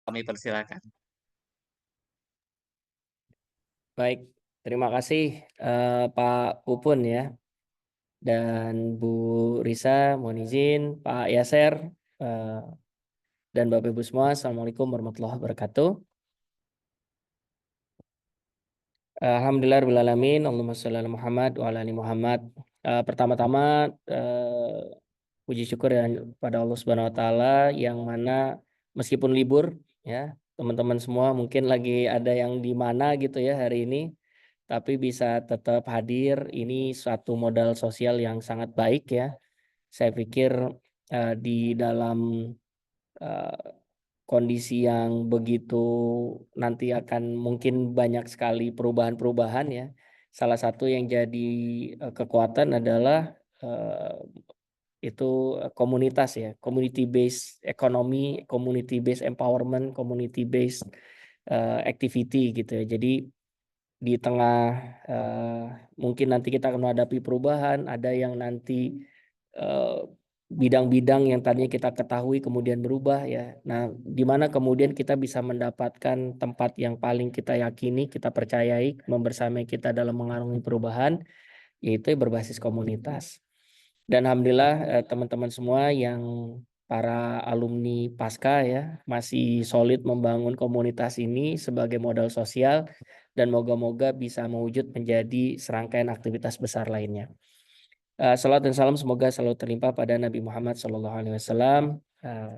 Kami persilakan. Baik, terima kasih Pak Pupun ya dan Bu Risa, mohon izin Pak Yaser eh, dan Bapak Ibu semua. Assalamualaikum warahmatullahi wabarakatuh. Alhamdulillah alamin. Allahumma sholli ala Muhammad wa ala ali Muhammad. Pertama-tama puji syukur ya pada Allah Subhanahu wa taala yang mana meskipun libur ya, teman-teman semua mungkin lagi ada yang di mana gitu ya hari ini, tapi bisa tetap hadir. Ini suatu modal sosial yang sangat baik ya. Saya pikir di dalam eh, kondisi yang begitu nanti akan mungkin banyak sekali perubahan-perubahan ya. Salah satu yang jadi kekuatan adalah eh, itu komunitas ya, community based economy, community based empowerment, community based activity gitu ya. Jadi di tengah eh, mungkin nanti kita akan menghadapi perubahan, ada yang nanti eh, bidang-bidang yang tadinya kita ketahui kemudian berubah ya. Nah, di mana kemudian kita bisa mendapatkan tempat yang paling kita yakini, kita percayai, membersamai kita dalam mengarungi perubahan, yaitu berbasis komunitas. Dan alhamdulillah teman-teman semua yang para alumni Pasca ya masih solid membangun komunitas ini sebagai modal sosial dan moga-moga bisa mewujud menjadi serangkaian aktivitas besar lainnya. Salam dan salam semoga selalu terlimpah pada Nabi Muhammad SAW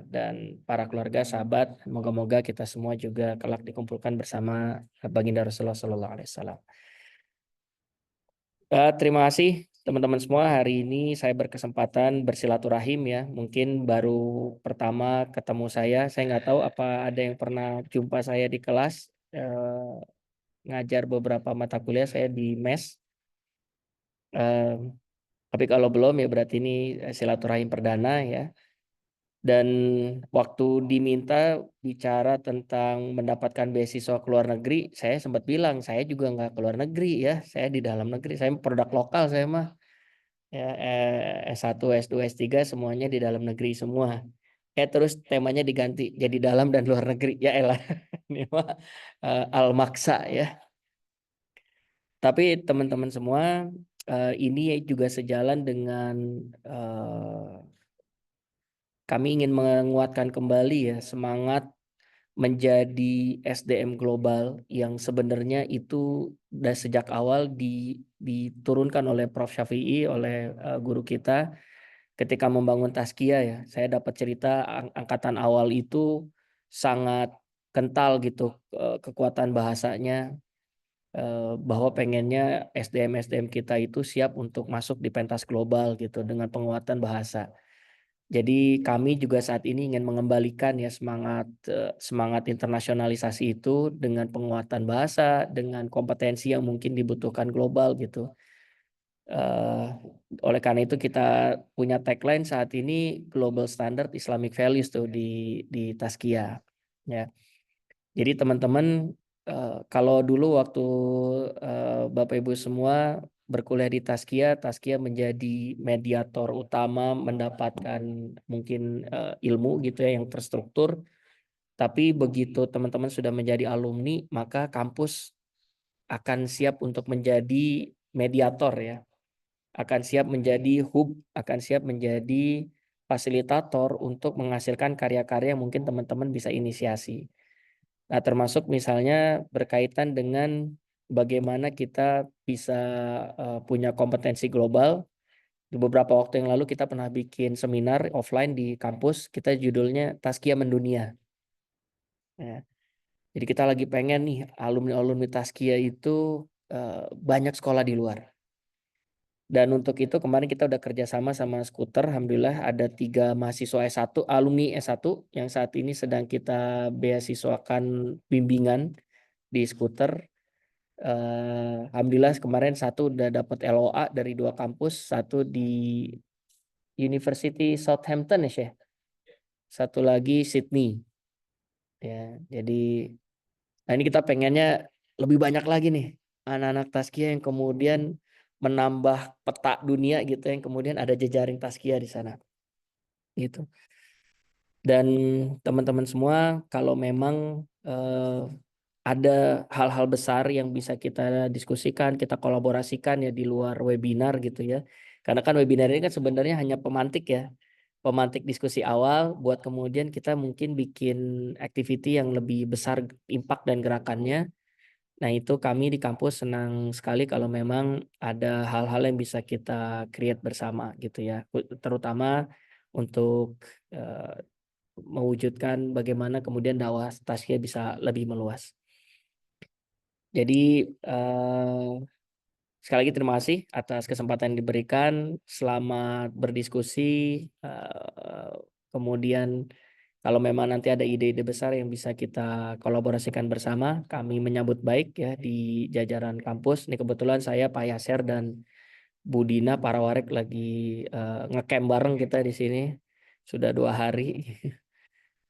dan para keluarga, sahabat. Moga-moga kita semua juga kelak dikumpulkan bersama baginda Rasulullah SAW. Terima kasih teman-teman semua. Hari ini saya berkesempatan bersilaturahim ya. Mungkin baru pertama ketemu saya. Saya nggak tahu apa ada yang pernah jumpa saya di kelas. Ngajar beberapa mata kuliah saya di MES. Eh, tapi kalau belum ya berarti ini silaturahim perdana ya. Dan waktu diminta bicara tentang mendapatkan beasiswa ke luar negeri, saya sempat bilang saya juga nggak ke luar negeri ya. Saya di dalam negeri. Saya produk lokal saya mah. Ya, S1, S2, S3 semuanya di dalam negeri semua. Terus temanya diganti jadi dalam dan luar negeri. Ya elah, ini mah al-maksa ya. Tapi teman-teman semua, ini juga sejalan dengan kami ingin menguatkan kembali ya semangat menjadi SDM global yang sebenarnya itu dari sejak awal diturunkan oleh Prof. Syafi'i, oleh guru kita ketika membangun Taskia ya. Saya dapat cerita angkatan awal itu sangat kental gitu kekuatan bahasanya, bahwa pengennya SDM kita itu siap untuk masuk di pentas global gitu dengan penguatan bahasa. Jadi kami juga saat ini ingin mengembalikan ya semangat internasionalisasi itu dengan penguatan bahasa, dengan kompetensi yang mungkin dibutuhkan global gitu. Eh, oleh karena itu kita punya tagline saat ini Global Standard Islamic Values tuh di Taskia. Ya. Jadi teman-teman kalau dulu waktu Bapak Ibu semua berkuliah di Taskia, Taskia menjadi mediator utama mendapatkan mungkin ilmu gitu ya yang terstruktur. Tapi begitu teman-teman sudah menjadi alumni, maka kampus akan siap untuk menjadi mediator ya, akan siap menjadi hub, akan siap menjadi fasilitator untuk menghasilkan karya-karya yang mungkin teman-teman bisa inisiasi. Nah, termasuk misalnya berkaitan dengan bagaimana kita bisa punya kompetensi global. Di beberapa waktu yang lalu kita pernah bikin seminar offline di kampus, kita judulnya Taskia Mendunia. Ya. Jadi kita lagi pengen nih alumni-alumni Taskia itu banyak sekolah di luar. Dan untuk itu kemarin kita udah kerjasama sama Skuter. Alhamdulillah ada 3 mahasiswa S1, alumni S1 yang saat ini sedang kita beasiswakan bimbingan di Skuter. Alhamdulillah kemarin satu udah dapat LOA dari 2 kampus, satu di University Southampton ya, Syekh. Satu lagi Sydney. Ya, jadi nah ini kita pengennya lebih banyak lagi nih anak-anak Taskia yang kemudian menambah peta dunia gitu yang kemudian ada jejaring Taskia di sana. Gitu. Dan teman-teman semua, kalau memang ada hal-hal besar yang bisa kita diskusikan, kita kolaborasikan ya di luar webinar gitu ya. Karena kan webinar ini kan sebenarnya hanya pemantik ya, pemantik diskusi awal buat kemudian kita mungkin bikin activity yang lebih besar impact dan gerakannya. Nah, itu kami di kampus senang sekali kalau memang ada hal-hal yang bisa kita create bersama gitu ya. Terutama untuk mewujudkan bagaimana kemudian dakwah Taskia bisa lebih meluas. Jadi sekali lagi terima kasih atas kesempatan yang diberikan. Selamat berdiskusi. Kemudian kalau memang nanti ada ide-ide besar yang bisa kita kolaborasikan bersama, kami menyambut baik ya di jajaran kampus. Ini kebetulan saya Pak Yaser dan Bu Dina Parawarek lagi ngecamp bareng kita di sini sudah 2 hari.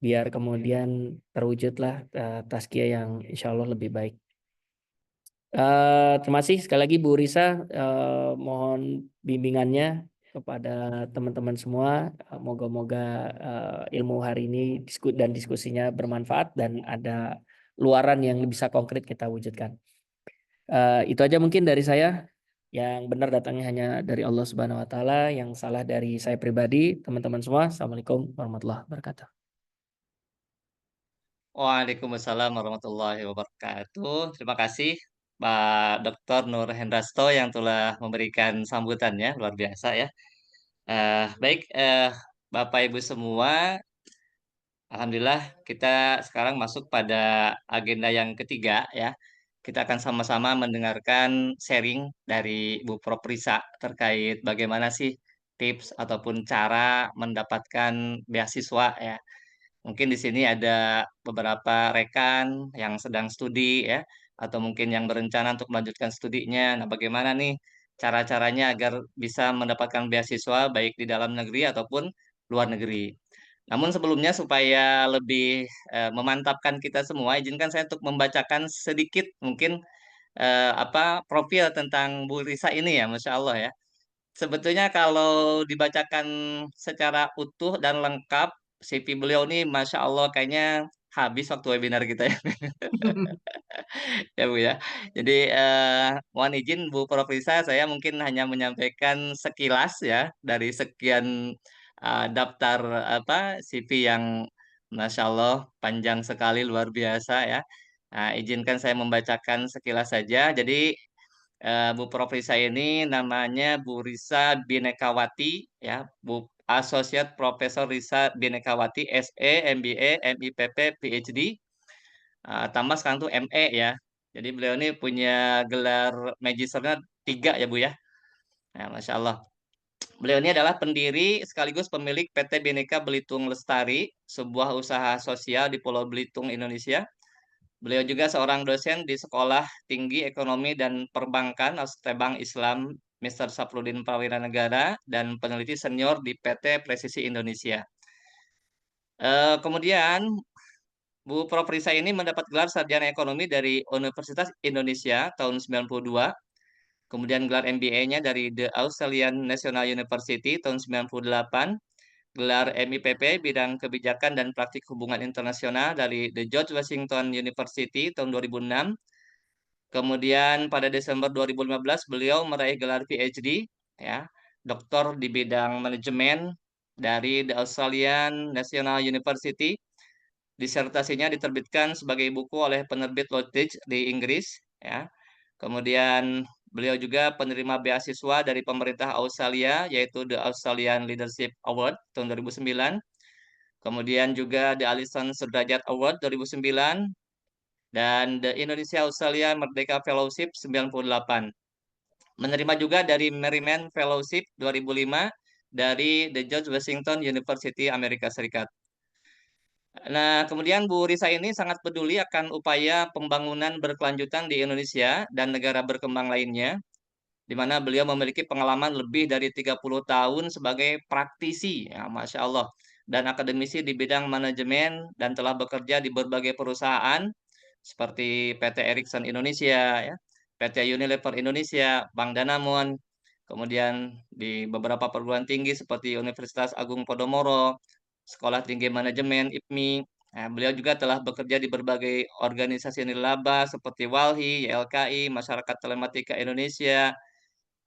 Biar kemudian terwujudlah Taskia yang insya Allah lebih baik. Terima kasih sekali lagi Bu Risa, mohon bimbingannya kepada teman-teman semua. Moga-moga ilmu hari ini dan diskusinya bermanfaat dan ada luaran yang bisa konkret kita wujudkan. Itu aja mungkin dari saya. Yang benar datangnya hanya dari Allah Subhanahu Wa Taala, yang salah dari saya pribadi. Teman-teman semua, Assalamualaikum warahmatullahi wabarakatuh. Waalaikumsalam warahmatullahi wabarakatuh. Terima kasih Pak Dr. Nur Hendrasto yang telah memberikan sambutannya luar biasa ya. Baik, Bapak Ibu semua, Alhamdulillah kita sekarang masuk pada agenda yang ketiga ya. Kita akan sama-sama mendengarkan sharing dari Bu Prof. Risa terkait bagaimana sih tips ataupun cara mendapatkan beasiswa ya. Mungkin di sini ada beberapa rekan yang sedang studi ya, atau mungkin yang berencana untuk melanjutkan studinya. Nah, bagaimana nih cara-caranya agar bisa mendapatkan beasiswa baik di dalam negeri ataupun luar negeri. Namun sebelumnya supaya lebih memantapkan kita semua, izinkan saya untuk membacakan sedikit mungkin apa profil tentang Bu Risa ini ya, Masya Allah ya. Sebetulnya kalau dibacakan secara utuh dan lengkap, CV beliau nih Masya Allah kayaknya habis waktu webinar kita ya. Ya Bu ya. Jadi mohon izin Bu Prof. Risa, saya mungkin hanya menyampaikan sekilas ya dari sekian daftar apa CV yang Masya Allah panjang sekali luar biasa ya. Nah, izinkan saya membacakan sekilas saja. Jadi Bu Prof. Risa ini namanya Bu Risa Binekawati ya, Bu Associate Profesor Risa Binekawati SE, MBA, MIPP, PhD. Tambah sekarang tuh ME ya. Jadi beliau ini punya gelar magisternya 3 ya Bu ya. Nah, Masya Allah. Beliau ini adalah pendiri sekaligus pemilik PT Bhinneka Belitung Lestari, sebuah usaha sosial di Pulau Belitung, Indonesia. Beliau juga seorang dosen di Sekolah Tinggi Ekonomi dan Perbankan Bank Islam Mr. Saprudin Prawira Negara dan peneliti senior di PT Presisi Indonesia. Kemudian Bu Prof. Risa ini mendapat gelar sarjana ekonomi dari Universitas Indonesia tahun 92, kemudian gelar MBA-nya dari The Australian National University tahun 98, gelar MIPP bidang kebijakan dan praktik hubungan internasional dari The George Washington University tahun 2006. Kemudian pada Desember 2015 beliau meraih gelar PhD ya, doktor di bidang manajemen dari The Australian National University. Disertasinya diterbitkan sebagai buku oleh penerbit Routledge di Inggris ya. Kemudian beliau juga penerima beasiswa dari pemerintah Australia yaitu The Australian Leadership Award tahun 2009. Kemudian juga The Alison Sudrajat Award 2009 dan The Indonesia Australia Merdeka Fellowship 98. Menerima juga dari Merriman Fellowship 2005 dari The George Washington University Amerika Serikat. Nah, kemudian Bu Risa ini sangat peduli akan upaya pembangunan berkelanjutan di Indonesia dan negara berkembang lainnya, di mana beliau memiliki pengalaman lebih dari 30 tahun sebagai praktisi, ya, Masya Allah, dan akademisi di bidang manajemen dan telah bekerja di berbagai perusahaan seperti PT Ericsson Indonesia, ya, PT Unilever Indonesia, Bank Danamon, kemudian di beberapa perguruan tinggi seperti Universitas Agung Podomoro, Sekolah Tinggi Manajemen (IPMI). Nah, beliau juga telah bekerja di berbagai organisasi nirlaba seperti WALHI, YLKI, Masyarakat Telematika Indonesia,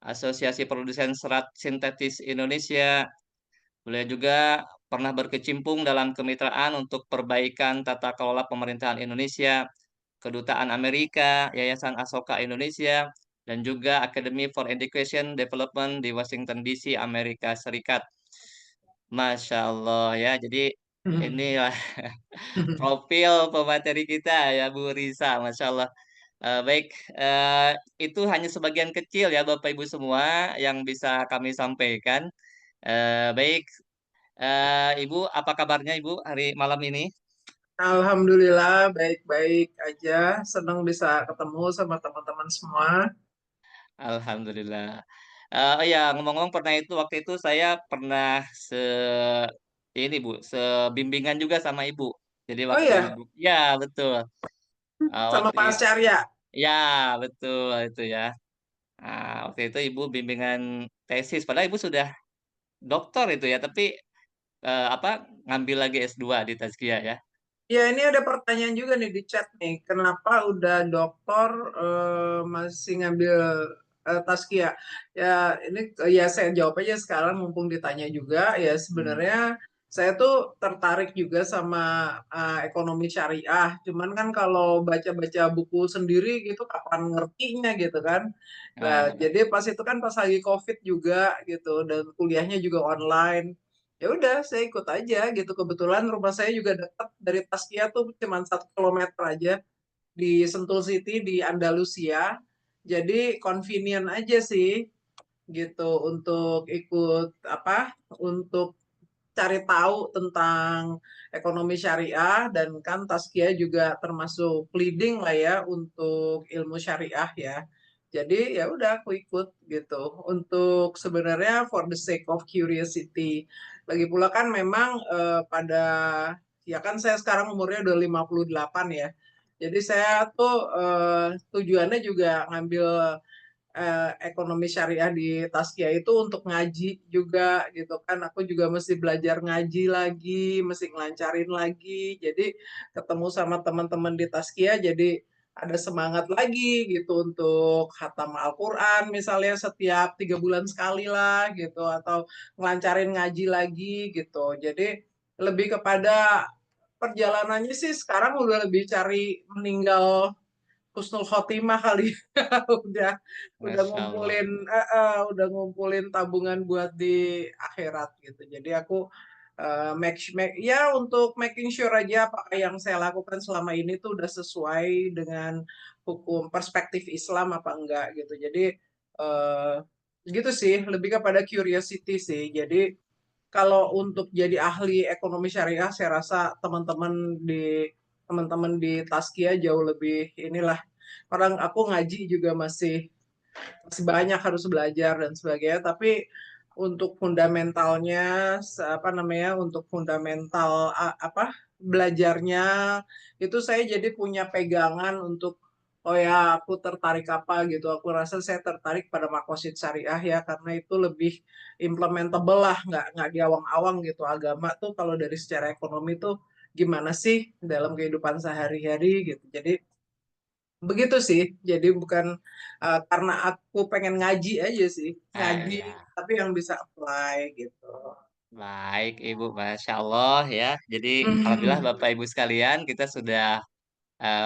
Asosiasi Produsen Serat Sintetis Indonesia. Beliau juga pernah berkecimpung dalam kemitraan untuk perbaikan tata kelola pemerintahan Indonesia, Kedutaan Amerika, Yayasan Asoka Indonesia, dan juga Academy for Education Development di Washington DC, Amerika Serikat. Masya Allah ya, jadi inilah profil pemateri kita ya Bu Risa, Masya Allah. Baik, itu hanya sebagian kecil ya Bapak Ibu semua yang bisa kami sampaikan. Baik, Ibu, apa kabarnya Ibu hari malam ini? Alhamdulillah baik-baik aja. Senang bisa ketemu sama teman-teman semua. Alhamdulillah. Oh ya, ngomong-ngomong pernah itu waktu itu saya pernah ini Bu, sebimbingan juga sama Ibu. Jadi Oh waktu ya, Ibu, ya betul. sama Waktu Pak itu, Ascarya. ya betul itu ya. Waktu itu Ibu bimbingan tesis, padahal Ibu sudah doktor itu ya, tapi apa ngambil lagi S2 di Tazkiyah ya. Ya, ini ada pertanyaan juga nih di chat nih. Kenapa udah doktor masih ngambil Tazkiyah? Ya, ini ya saya jawab aja sekarang mumpung ditanya juga. Ya, Hmm. sebenarnya saya tuh tertarik juga sama ekonomi syariah. Cuman kan kalau baca-baca buku sendiri gitu kapan ngertinya gitu kan. Nah, Ah, jadi pas itu kan pas lagi COVID juga gitu dan kuliahnya juga online. Ya udah saya ikut aja gitu, kebetulan rumah saya juga dekat dari Taskia tuh cuma 1 kilometer aja di Sentul City di Andalusia, jadi convenient aja sih gitu untuk ikut apa, untuk cari tahu tentang ekonomi syariah, dan kan Taskia juga termasuk leading lah ya untuk ilmu syariah ya. Jadi ya udah aku ikut gitu untuk sebenarnya for the sake of curiosity. Lagi pula kan memang pada ya kan saya sekarang umurnya udah 58 ya. Jadi saya tuh tujuannya juga ngambil ekonomi syariah di Taskia itu untuk ngaji juga gitu kan. Aku juga mesti belajar ngaji lagi, mesti ngelancarin lagi. Jadi ketemu sama teman-teman di Taskia jadi ada semangat lagi gitu untuk khatam Al-Quran misalnya setiap 3 bulan sekali lah gitu, atau ngelancarin ngaji lagi gitu. Jadi lebih kepada perjalanannya sih sekarang udah lebih cari meninggal husnul khotimah kali. udah udah Masya Allah. ngumpulin udah ngumpulin tabungan buat di akhirat gitu. Jadi aku ya untuk making sure aja apakah yang saya lakukan selama ini tuh udah sesuai dengan hukum perspektif Islam apa enggak gitu. Jadi uh, gitu sih, lebih kepada curiosity sih. Jadi kalau untuk jadi ahli ekonomi syariah saya rasa teman-teman di Taskia jauh lebih inilah. Orang aku ngaji juga masih masih banyak harus belajar dan sebagainya, tapi untuk fundamentalnya apa namanya, untuk fundamental apa belajarnya itu saya jadi punya pegangan untuk oh ya aku tertarik apa gitu. Aku rasa saya tertarik pada makosid syariah ya karena itu lebih implementable lah, nggak di awang-awang gitu. Agama tuh kalau dari secara ekonomi tuh gimana sih dalam kehidupan sehari-hari gitu. Jadi begitu sih. Jadi bukan karena aku pengen ngaji aja sih. Ngaji Ya. tapi yang bisa apply gitu. Baik, Ibu, Masya Allah ya. Jadi, alhamdulillah Mhm. Bapak Ibu sekalian, kita sudah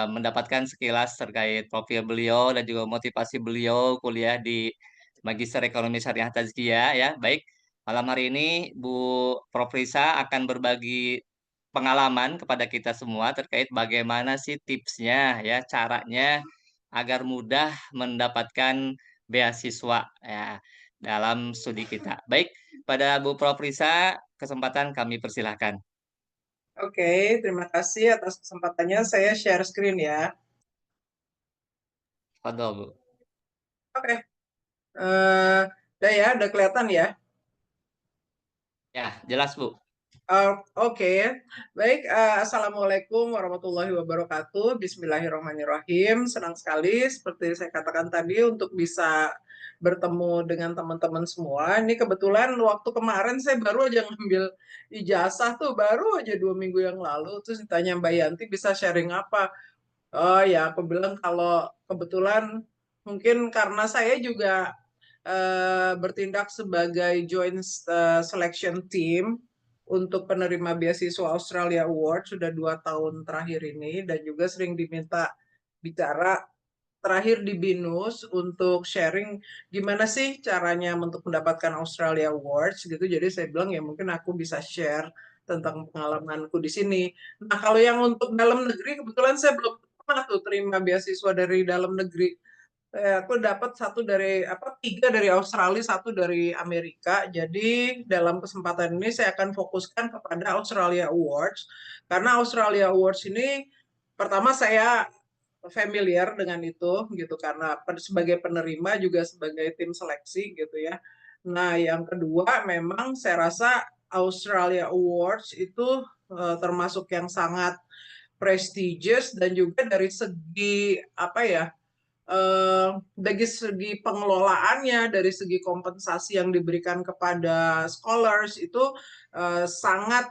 mendapatkan sekilas terkait profil beliau dan juga motivasi beliau kuliah di Magister Ekonomi Syariah Tazkiyah ya. Baik, malam hari ini Bu Prof. Risa akan berbagi pengalaman kepada kita semua terkait bagaimana sih tipsnya ya, caranya agar mudah mendapatkan beasiswa ya dalam studi kita. Baik, pada Bu Prof. Risa, kesempatan kami persilahkan. Oke, terima kasih atas kesempatannya. Saya share screen ya. Fadol, Bu. Oke, udah ya, udah kelihatan ya. Ya, jelas, Bu. Oke, baik. Assalamualaikum warahmatullahi wabarakatuh. Bismillahirrahmanirrahim. Senang sekali, seperti saya katakan tadi, untuk bisa bertemu dengan teman-teman semua. Ini kebetulan waktu kemarin saya baru aja ngambil ijazah tuh, baru aja 2 minggu yang lalu. Terus ditanya Mbak Yanti bisa sharing apa? Oh ya, aku bilang kalau kebetulan mungkin karena saya juga bertindak sebagai joint selection team untuk penerima beasiswa Australia Award sudah 2 tahun terakhir ini, dan juga sering diminta bicara terakhir di BINUS untuk sharing gimana sih caranya untuk mendapatkan Australia Awards gitu. Jadi saya bilang ya mungkin aku bisa share tentang pengalamanku di sini. Nah, kalau yang untuk dalam negeri, kebetulan saya belum pernah tuh terima beasiswa dari dalam negeri. Aku dapat tiga dari Australia, satu dari Amerika. Jadi dalam kesempatan ini saya akan fokuskan kepada Australia Awards, karena Australia Awards ini pertama saya familiar dengan itu gitu, karena sebagai penerima juga sebagai tim seleksi gitu ya. Nah, yang kedua memang saya rasa Australia Awards itu termasuk yang sangat prestigious, dan juga dari segi apa ya, dari segi pengelolaannya, dari segi kompensasi yang diberikan kepada scholars itu sangat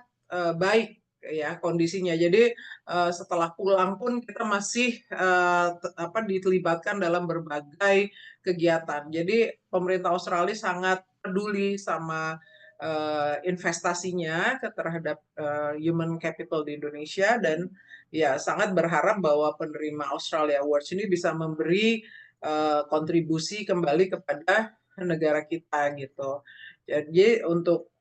baik ya kondisinya. Jadi setelah pulang pun kita masih dilibatkan dalam berbagai kegiatan. Jadi pemerintah Australia sangat peduli sama investasinya terhadap human capital di Indonesia, dan ya sangat berharap bahwa penerima Australia Awards ini bisa memberi kontribusi kembali kepada negara kita gitu. Jadi untuk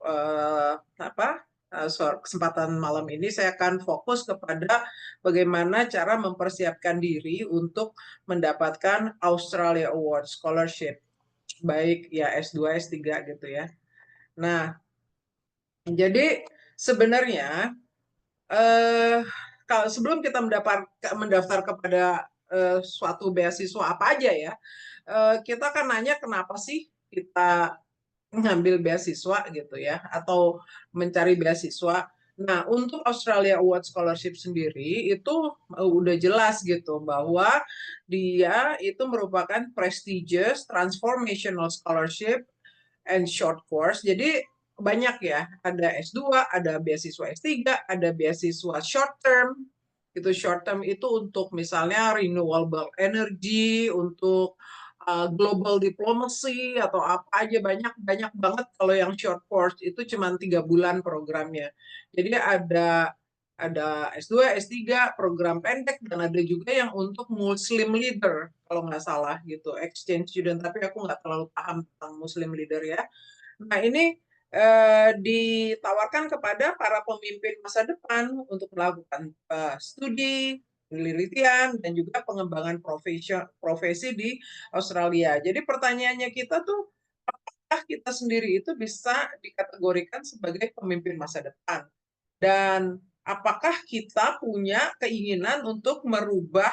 kesempatan malam ini saya akan fokus kepada bagaimana cara mempersiapkan diri untuk mendapatkan Australia Awards Scholarship, baik ya S2, S3 gitu ya. Nah, jadi sebenarnya kalau sebelum kita mendaftar kepada suatu beasiswa apa aja ya, kita kan nanya kenapa sih kita ngambil beasiswa gitu ya, atau mencari beasiswa. Nah, untuk Australia Award Scholarship sendiri itu udah jelas gitu bahwa dia itu merupakan prestigious transformational scholarship and short course. Jadi banyak ya, ada S2, ada beasiswa S3, ada beasiswa short term. Itu short term itu untuk misalnya renewable energy, untuk global diplomacy atau apa aja, banyak banget. Kalau yang short course itu cuma 3 bulan programnya. Jadi ada S2, S3, program pendek, dan ada juga yang untuk Muslim leader, kalau nggak salah gitu, exchange student, tapi aku nggak terlalu paham tentang Muslim leader ya. Nah, ini ditawarkan kepada para pemimpin masa depan untuk melakukan studi, penelitian, dan juga pengembangan profesi di Australia. Jadi pertanyaannya kita tuh, apakah kita sendiri itu bisa dikategorikan sebagai pemimpin masa depan? Dan apakah kita punya keinginan untuk merubah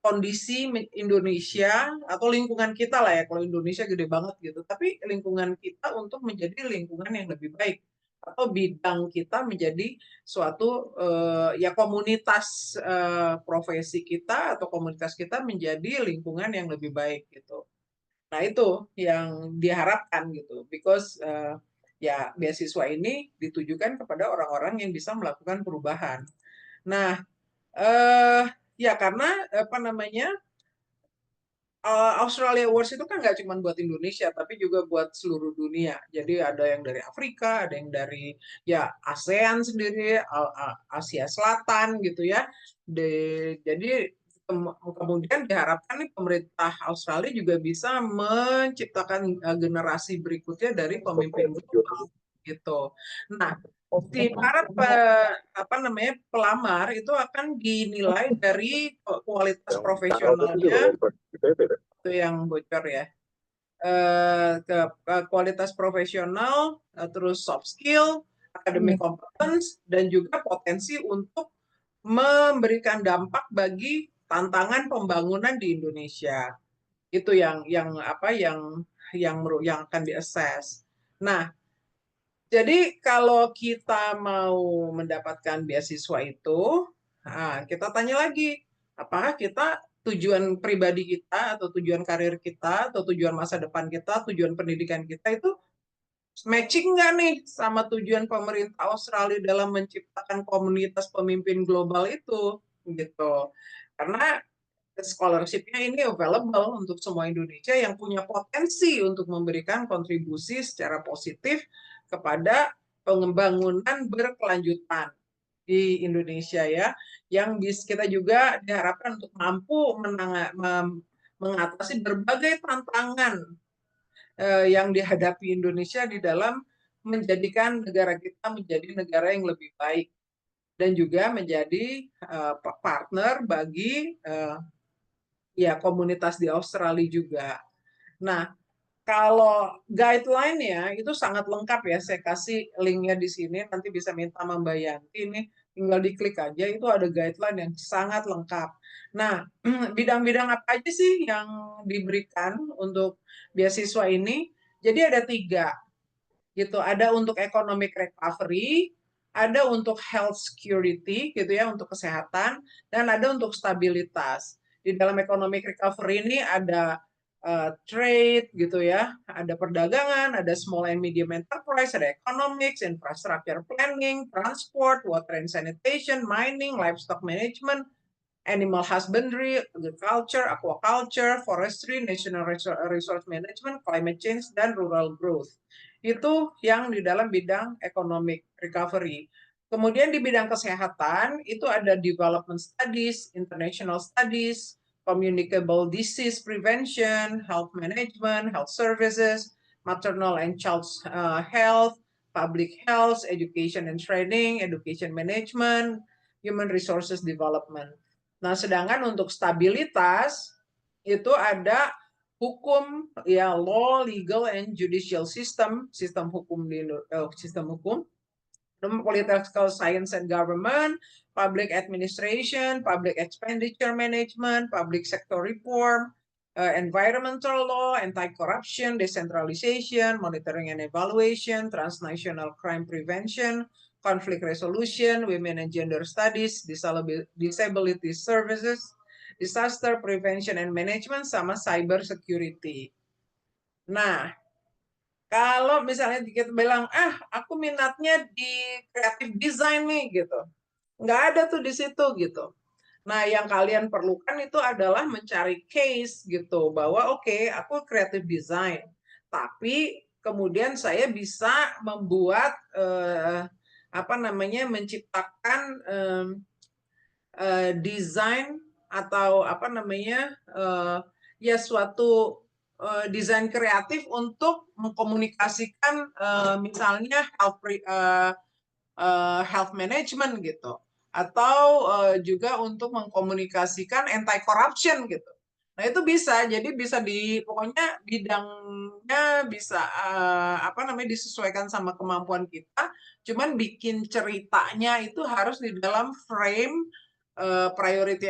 kondisi Indonesia atau lingkungan kita lah ya, kalau Indonesia gede banget gitu, tapi lingkungan kita untuk menjadi lingkungan yang lebih baik, atau bidang kita menjadi suatu ya komunitas profesi kita atau komunitas kita menjadi lingkungan yang lebih baik gitu. Nah, itu yang diharapkan gitu, because ya beasiswa ini ditujukan kepada orang-orang yang bisa melakukan perubahan. Nah, ya karena apa namanya, Australia Awards itu kan nggak cuma buat Indonesia, tapi juga buat seluruh dunia. Jadi ada yang dari Afrika, ada yang dari ya ASEAN sendiri, Asia Selatan gitu ya. Jadi kemudian diharapkan nih pemerintah Australia juga bisa menciptakan generasi berikutnya dari pemimpin global gitu. Nah, si para pelamar itu akan dinilai dari kualitas profesionalnya, itu yang bocor ya, ke kualitas profesional, terus soft skill, academic competence, dan juga potensi untuk memberikan dampak bagi tantangan pembangunan di Indonesia. Itu yang akan diassess. Nah, Jadi kalau kita mau mendapatkan beasiswa itu, kita tanya lagi, apakah kita tujuan pribadi kita atau tujuan karir kita atau tujuan masa depan kita, tujuan pendidikan kita itu matching nggak nih sama tujuan pemerintah Australia dalam menciptakan komunitas pemimpin global itu, gitu. Karena scholarship-nya ini available untuk semua Indonesia yang punya potensi untuk memberikan kontribusi secara positif kepada pengembangan berkelanjutan di Indonesia ya, yang kita juga diharapkan untuk mampu mengatasi berbagai tantangan yang dihadapi Indonesia di dalam menjadikan negara kita menjadi negara yang lebih baik dan juga menjadi partner bagi ya komunitas di Australia juga. Nah, kalau guideline-nya itu sangat lengkap ya. Saya kasih linknya di sini, nanti bisa minta Mbak Yanti ini, tinggal diklik aja, itu ada guideline yang sangat lengkap. Nah, bidang-bidang apa aja sih yang diberikan untuk beasiswa ini? Jadi ada 3, gitu. Ada untuk economic recovery, ada untuk health security, gitu ya, untuk kesehatan, dan ada untuk stabilitas. Di dalam economic recovery ini ada trade gitu ya, ada perdagangan, ada small and medium enterprise, ada economics, infrastructure planning, transport, water and sanitation, mining, livestock management, animal husbandry, agriculture, aquaculture, forestry, national resource management, climate change, dan rural growth. Itu yang di dalam bidang economic recovery. Kemudian di bidang kesehatan itu ada development studies, international studies, communicable disease prevention, health management, health services, maternal and child health, public health, education and training, education management, human resources development. Nah, sedangkan untuk stabilitas itu ada hukum ya, law, legal and judicial system, sistem hukum political science and government, public administration, public expenditure management, public sector reform, environmental law, anti-corruption, decentralization, monitoring and evaluation, transnational crime prevention, conflict resolution, women and gender studies, disability services, disaster prevention and management, sama cyber security. Nah, kalau misalnya kita bilang, aku minatnya di creative design nih, gitu. Nggak ada tuh di situ, gitu. Nah, yang kalian perlukan itu adalah mencari case, gitu. Bahwa, oke, aku creative design. Tapi, kemudian saya bisa membuat, menciptakan desain atau ya suatu desain kreatif untuk mengkomunikasikan misalnya health management gitu, atau juga untuk mengkomunikasikan anti corruption gitu. Nah, itu bisa, jadi bisa pokoknya bidangnya bisa disesuaikan sama kemampuan kita, cuman bikin ceritanya itu harus di dalam frame priority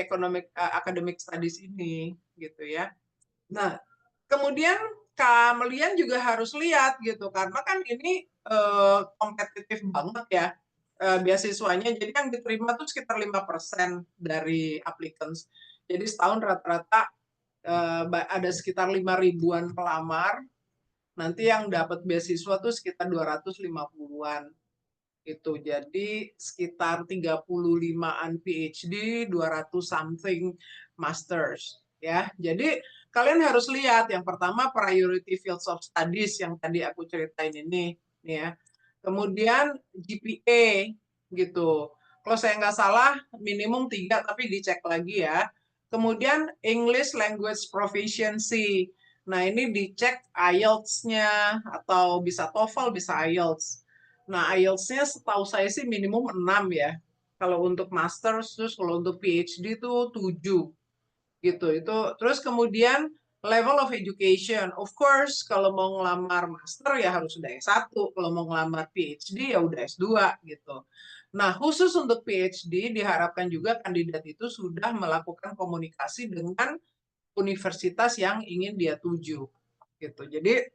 academic studies ini gitu ya. Nah, kemudian kalian juga harus lihat gitu, karena kan ini kompetitif banget ya beasiswanya. Jadi yang diterima tuh sekitar 5% dari applicants. Jadi setahun rata-rata ada sekitar 5.000-an pelamar. Nanti yang dapat beasiswa tuh sekitar 250-an. Itu jadi sekitar 35-an PhD, 200 something masters ya. Jadi kalian harus lihat yang pertama priority fields of studies yang tadi aku ceritain ini ya. Kemudian GPA gitu. Kalau saya nggak salah minimum 3, tapi dicek lagi ya. Kemudian English language proficiency. Nah, ini dicek IELTS-nya atau bisa TOEFL, bisa IELTS. Nah, IELTS-nya setahu saya sih minimum 6 ya. Kalau untuk master, terus kalau untuk PhD itu 7 gitu. Itu terus kemudian level of education. Of course, kalau mau ngelamar master ya harus sudah S1, kalau mau ngelamar PhD ya udah S2 gitu. Nah, khusus untuk PhD diharapkan juga kandidat itu sudah melakukan komunikasi dengan universitas yang ingin dia tuju gitu. Jadi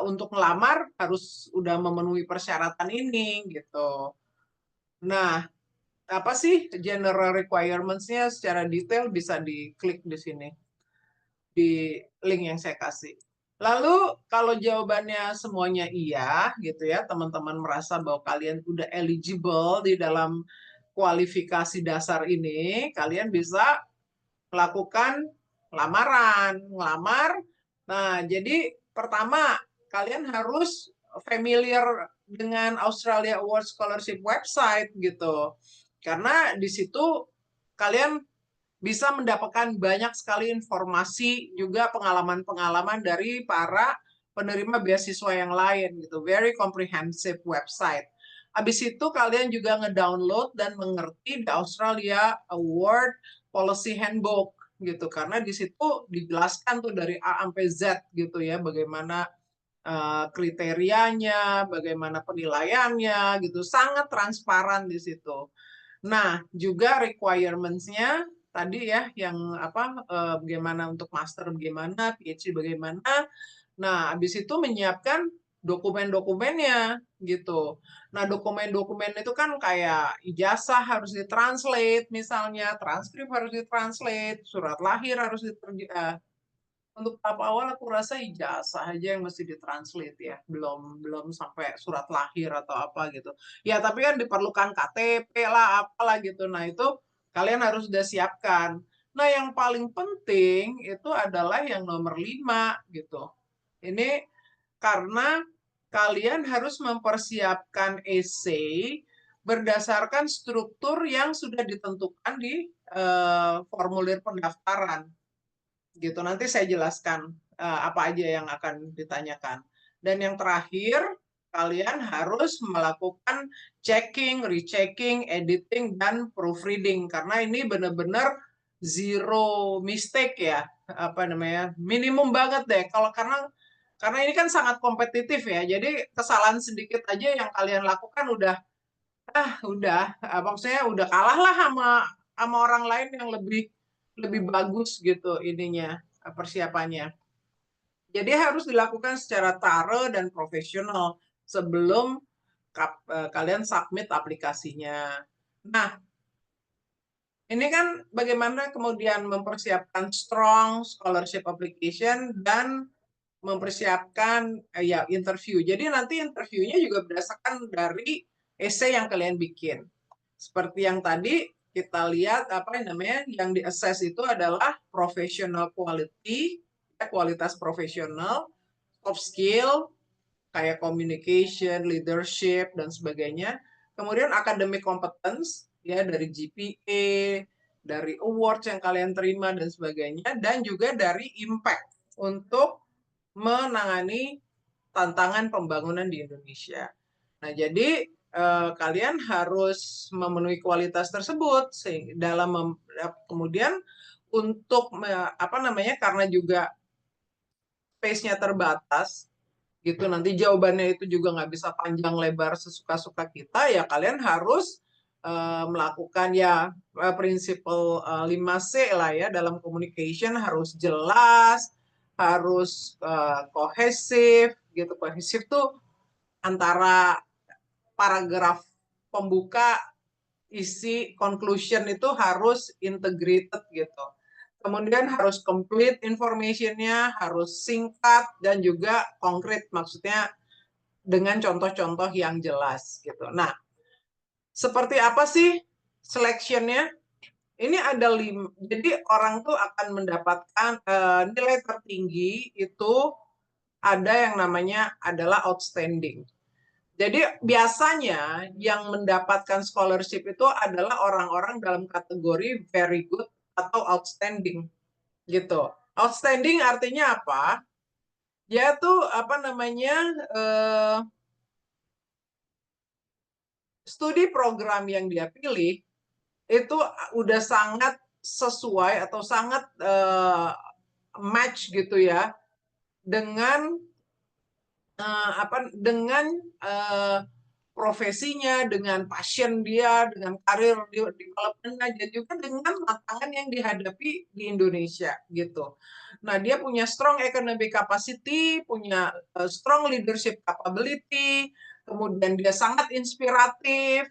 untuk ngelamar harus udah memenuhi persyaratan ini gitu. Nah, apa sih general requirements-nya secara detail bisa diklik di sini, di link yang saya kasih. Lalu kalau jawabannya semuanya iya gitu ya, teman-teman merasa bahwa kalian udah eligible di dalam kualifikasi dasar ini, kalian bisa melakukan lamaran, ngelamar. Nah, jadi pertama kalian harus familiar dengan Australia Award Scholarship website gitu. Karena di situ kalian bisa mendapatkan banyak sekali informasi juga pengalaman-pengalaman dari para penerima beasiswa yang lain gitu. Very comprehensive website. Habis itu kalian juga ngedownload dan mengerti the Australia Award Policy Handbook gitu, karena di situ dijelaskan tuh dari A sampai Z gitu ya, bagaimana kriterianya, bagaimana penilaiannya gitu, sangat transparan di situ. Nah, juga requirements-nya tadi ya, yang apa, bagaimana untuk master bagaimana, PhD bagaimana. Nah, habis itu menyiapkan dokumen-dokumennya gitu. Nah, dokumen-dokumen itu kan kayak ijazah harus ditranslate misalnya, transkrip harus ditranslate, surat lahir harus untuk tahap awal aku rasa ijazah aja yang mesti ditranslate ya, belum sampai surat lahir atau apa gitu. Ya, tapi kan diperlukan KTP lah, apalah gitu. Nah, itu kalian harus udah siapkan. Nah, yang paling penting itu adalah yang nomor 5 gitu. Ini karena kalian harus mempersiapkan essay berdasarkan struktur yang sudah ditentukan di formulir pendaftaran gitu. Nanti saya jelaskan apa aja yang akan ditanyakan. Dan yang terakhir, kalian harus melakukan checking, rechecking, editing, dan proofreading. Karena ini benar-benar zero mistake ya, apa namanya, minimum banget deh. Karena ini kan sangat kompetitif ya. Jadi kesalahan sedikit aja yang kalian lakukan udah maksudnya udah kalah lah sama orang lain yang lebih bagus gitu ininya, persiapannya. Jadi harus dilakukan secara thorough dan profesional sebelum kalian submit aplikasinya. Nah, ini kan bagaimana kemudian mempersiapkan strong scholarship application dan mempersiapkan ya interview. Jadi nanti interviewnya juga berdasarkan dari essay yang kalian bikin. Seperti yang tadi kita lihat apa namanya yang di-assess itu adalah professional quality, kualitas profesional, soft skill kayak communication, leadership dan sebagainya. Kemudian academic competence ya dari GPA, dari awards yang kalian terima dan sebagainya, dan juga dari impact untuk menangani tantangan pembangunan di Indonesia. Nah, jadi kalian harus memenuhi kualitas tersebut dalam kemudian untuk apa namanya, karena juga space-nya terbatas gitu, nanti jawabannya itu juga nggak bisa panjang lebar sesuka-suka kita, ya kalian harus melakukan ya prinsipal 5C lah ya dalam communication, harus jelas, harus kohesif gitu. Kohesif tuh antara paragraf pembuka, isi, conclusion itu harus integrated gitu. Kemudian harus complete information-nya, harus singkat dan juga konkret, maksudnya dengan contoh-contoh yang jelas gitu. Nah, seperti apa sih selection-nya? Ini ada 5, jadi orang tuh akan mendapatkan nilai tertinggi itu ada yang namanya adalah outstanding. Jadi biasanya yang mendapatkan scholarship itu adalah orang-orang dalam kategori very good atau outstanding gitu. Outstanding artinya apa? Dia tuh apa namanya, studi program yang dia pilih itu udah sangat sesuai atau sangat match gitu ya dengan profesinya, dengan passion dia, dengan karir development-nya, dan juga dengan tantangan yang dihadapi di Indonesia gitu. Nah, dia punya strong economic capacity, punya strong leadership capability, kemudian dia sangat inspiratif,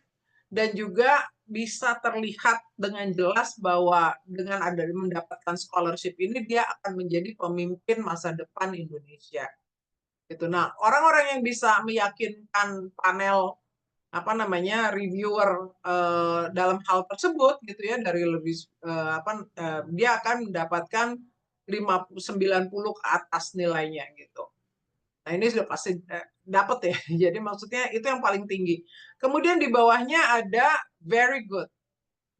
dan juga bisa terlihat dengan jelas bahwa dengan ada mendapatkan scholarship ini dia akan menjadi pemimpin masa depan Indonesia. Gitu. Nah, orang-orang yang bisa meyakinkan panel reviewer dalam hal tersebut gitu ya dari lebih dia akan mendapatkan 90 ke atas nilainya gitu. Nah, ini sudah pasti dapat ya. Jadi maksudnya itu yang paling tinggi. Kemudian di bawahnya ada very good.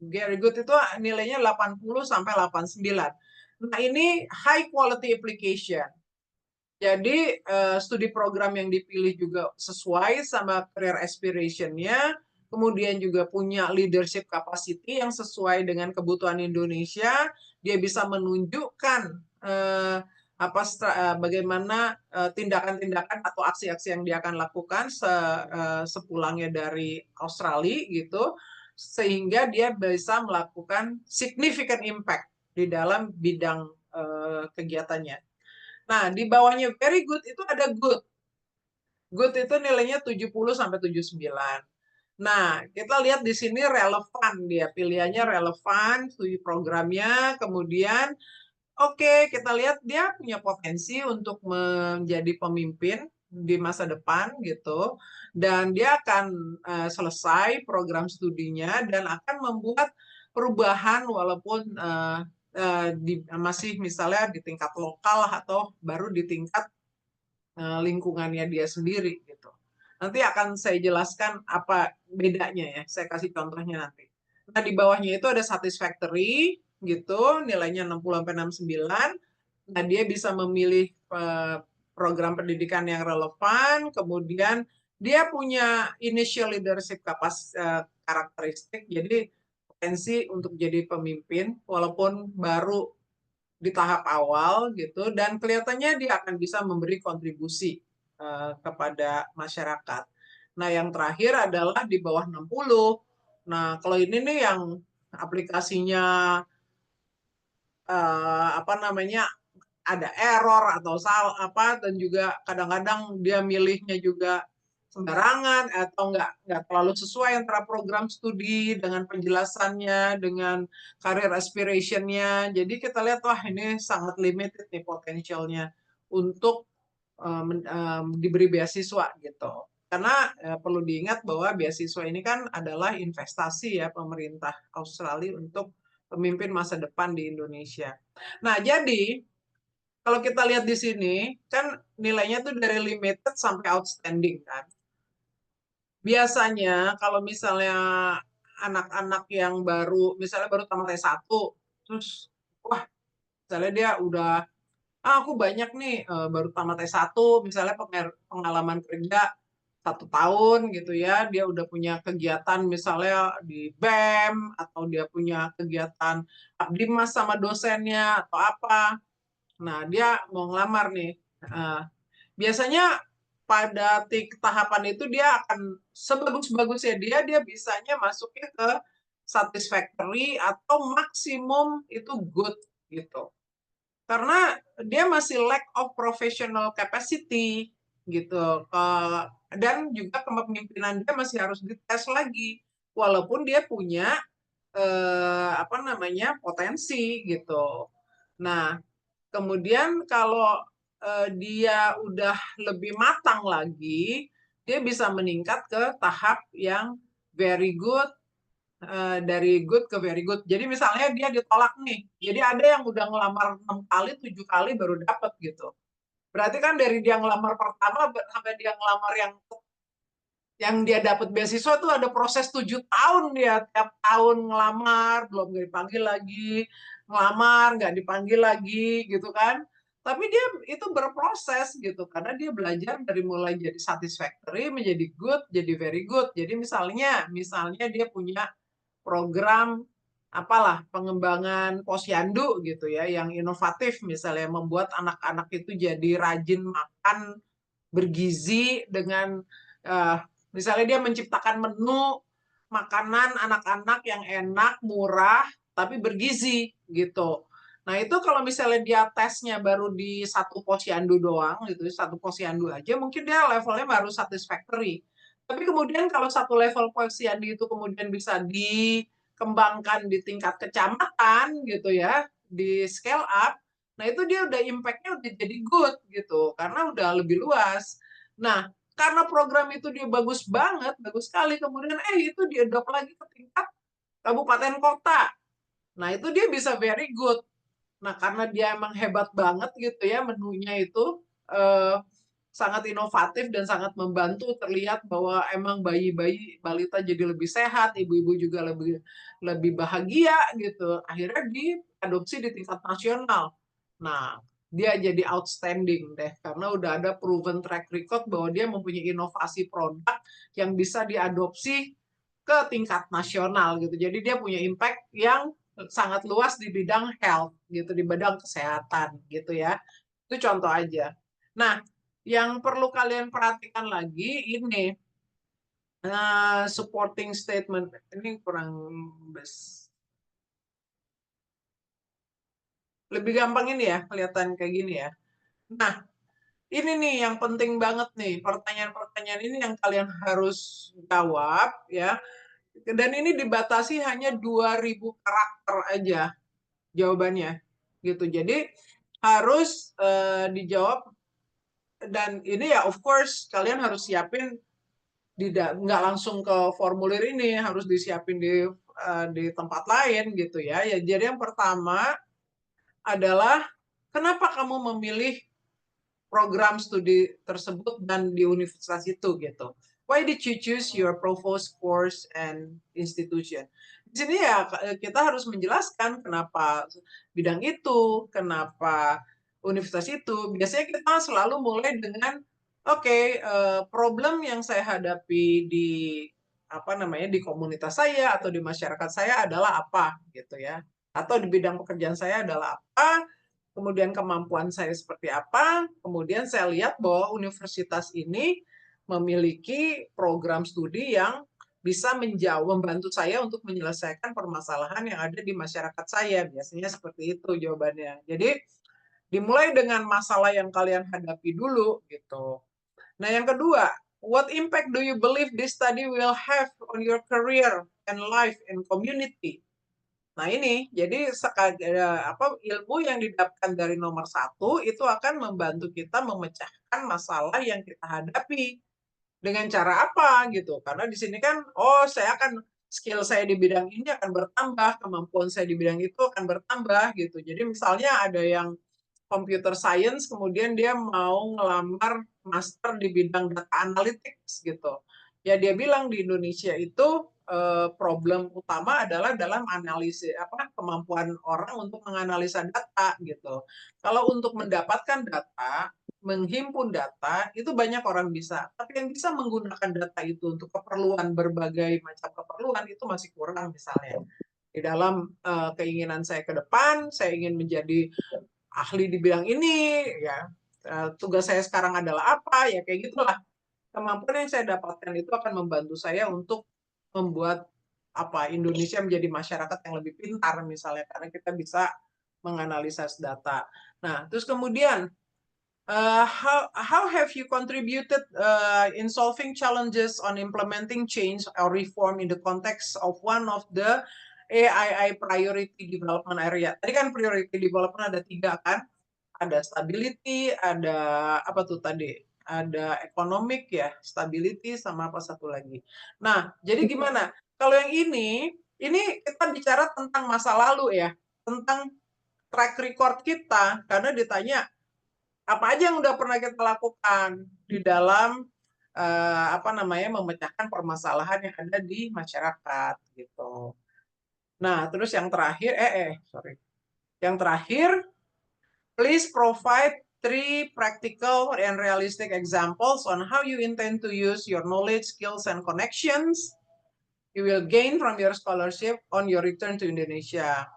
Very good itu nilainya 80 sampai 89. Nah, ini high quality application. Jadi studi program yang dipilih juga sesuai sama career aspiration-nya, kemudian juga punya leadership capacity yang sesuai dengan kebutuhan Indonesia, dia bisa menunjukkan bagaimana tindakan-tindakan atau aksi-aksi yang dia akan lakukan sepulangnya dari Australia gitu, sehingga dia bisa melakukan significant impact di dalam bidang kegiatannya. Nah, di bawahnya very good itu ada good. Good itu nilainya 70 sampai 79. Nah, kita lihat di sini relevan dia, pilihannya relevan, studi programnya, kemudian oke, kita lihat dia punya potensi untuk menjadi pemimpin di masa depan gitu, dan dia akan selesai program studinya dan akan membuat perubahan walaupun masih misalnya di tingkat lokal atau baru di tingkat lingkungannya dia sendiri gitu. Nanti akan saya jelaskan apa bedanya ya. Saya kasih contohnya nanti. Nah, di bawahnya itu ada satisfactory gitu, nilainya 60 sampai 69. Nah, dia bisa memilih program pendidikan yang relevan, kemudian dia punya initial leadership karakteristik, jadi potensi untuk jadi pemimpin walaupun baru di tahap awal gitu, dan kelihatannya dia akan bisa memberi kontribusi kepada masyarakat. Nah, yang terakhir adalah di bawah 60. Nah, kalau ini nih yang aplikasinya ada error atau salah dan juga kadang-kadang dia milihnya juga sembarangan atau nggak terlalu sesuai antara program studi dengan penjelasannya dengan karir aspirationnya. Jadi kita lihat wah ini sangat limited nih potensialnya untuk diberi beasiswa gitu. Karena perlu diingat bahwa beasiswa ini kan adalah investasi ya pemerintah Australia untuk pemimpin masa depan di Indonesia. Nah, jadi kalau kita lihat di sini, kan nilainya tuh dari limited sampai outstanding kan. Biasanya kalau misalnya anak-anak yang misalnya baru tamat S1, terus wah, misalnya dia udah, aku banyak nih baru tamat S1, misalnya pengalaman kerja 1 tahun gitu ya, dia udah punya kegiatan misalnya di BEM, atau dia punya kegiatan abdimas sama dosennya, atau apa. Nah, dia mau ngelamar nih. Biasanya pada tahapan itu dia akan sebagus-bagusnya dia bisanya masuknya ke satisfactory atau maksimum itu good gitu. Karena dia masih lack of professional capacity gitu. Dan juga kepemimpinan dia masih harus dites lagi walaupun dia punya potensi gitu. Nah, kemudian kalau dia udah lebih matang lagi, dia bisa meningkat ke tahap yang very good, dari good ke very good. Jadi misalnya dia ditolak nih, jadi ada yang udah ngelamar 6 kali, 7 kali baru dapet gitu. Berarti kan dari dia ngelamar pertama sampai dia ngelamar yang dia dapat beasiswa tuh ada proses 7 tahun dia tiap tahun ngelamar belum dipanggil lagi, ngelamar nggak dipanggil lagi gitu kan. Tapi dia itu berproses gitu karena dia belajar dari mulai jadi satisfactory menjadi good jadi very good. Jadi misalnya dia punya program apalah pengembangan posyandu gitu ya yang inovatif misalnya membuat anak-anak itu jadi rajin makan bergizi dengan misalnya dia menciptakan menu makanan anak-anak yang enak, murah, tapi bergizi gitu. Nah itu kalau misalnya dia tesnya baru di satu posyandu doang gitu, satu posyandu aja mungkin dia levelnya baru satisfactory. Tapi kemudian kalau satu level posyandu itu kemudian bisa dikembangkan di tingkat kecamatan gitu ya, di scale up, nah itu dia udah impact-nya udah jadi good gitu, karena udah lebih luas. Nah, karena program itu dia bagus banget, bagus sekali, kemudian itu diadopt lagi ke tingkat kabupaten kota. Nah, itu dia bisa very good. Nah, karena dia emang hebat banget gitu ya, menunya itu sangat inovatif dan sangat membantu, terlihat bahwa emang bayi-bayi balita jadi lebih sehat, ibu-ibu juga lebih lebih bahagia gitu. Akhirnya diadopsi di tingkat nasional. Nah, dia jadi outstanding deh karena udah ada proven track record bahwa dia mempunyai inovasi produk yang bisa diadopsi ke tingkat nasional gitu. Jadi dia punya impact yang sangat luas di bidang health gitu, di bidang kesehatan gitu ya. Itu contoh aja. Nah, yang perlu kalian perhatikan lagi ini supporting statement. Ini kurang lebih gampang ini ya, kelihatan kayak gini ya. Nah, ini nih yang penting banget nih, pertanyaan-pertanyaan ini yang kalian harus jawab ya. Dan ini dibatasi hanya 2000 karakter aja jawabannya gitu. Jadi harus dijawab, dan ini ya of course kalian harus siapin nggak langsung ke formulir ini, harus disiapin di tempat lain gitu ya. Ya jadi yang pertama adalah kenapa kamu memilih program studi tersebut dan di universitas itu gitu. Why did you choose your proposed course and institution? Di sini ya kita harus menjelaskan kenapa bidang itu, kenapa universitas itu. Biasanya kita selalu mulai dengan problem yang saya hadapi di di komunitas saya atau di masyarakat saya adalah apa gitu ya. Atau di bidang pekerjaan saya adalah apa, kemudian kemampuan saya seperti apa, kemudian saya lihat bahwa universitas ini memiliki program studi yang bisa membantu saya untuk menyelesaikan permasalahan yang ada di masyarakat saya. Biasanya seperti itu jawabannya. Jadi dimulai dengan masalah yang kalian hadapi dulu gitu. Nah, yang kedua, what impact do you believe this study will have on your career and life and community? Nah ini, jadi ilmu yang didapatkan dari nomor 1 itu akan membantu kita memecahkan masalah yang kita hadapi. Dengan cara apa gitu? Karena di sini kan, skill saya di bidang ini akan bertambah, kemampuan saya di bidang itu akan bertambah gitu. Jadi misalnya ada yang computer science, kemudian dia mau ngelamar master di bidang data analytics gitu. Ya dia bilang di Indonesia itu problem utama adalah dalam analisis kemampuan orang untuk menganalisa data gitu. Kalau untuk mendapatkan data, menghimpun data itu banyak orang bisa, tapi yang bisa menggunakan data itu untuk keperluan berbagai macam keperluan itu masih kurang misalnya. Di dalam keinginan saya ke depan, saya ingin menjadi ahli di bidang ini, ya tugas saya sekarang adalah apa, ya kayak gitulah. Kemampuan yang saya dapatkan itu akan membantu saya untuk membuat Indonesia menjadi masyarakat yang lebih pintar misalnya, karena kita bisa menganalisis data. Nah, terus kemudian how have you contributed in solving challenges on implementing change or reform in the context of one of the AII priority development area? Tadi kan priority development ada 3 kan? Ada stability, ada apa tuh tadi? Ada economic ya, stability sama apa satu lagi. Nah, jadi gimana? Kalau yang ini kita bicara tentang masa lalu ya, tentang track record kita, karena ditanya apa aja yang udah pernah kita lakukan di dalam memecahkan permasalahan yang ada di masyarakat gitu. Nah, terus yang terakhir Yang terakhir, please provide 3 practical and realistic examples on how you intend to use your knowledge, skills, and connections you will gain from your scholarship on your return to Indonesia.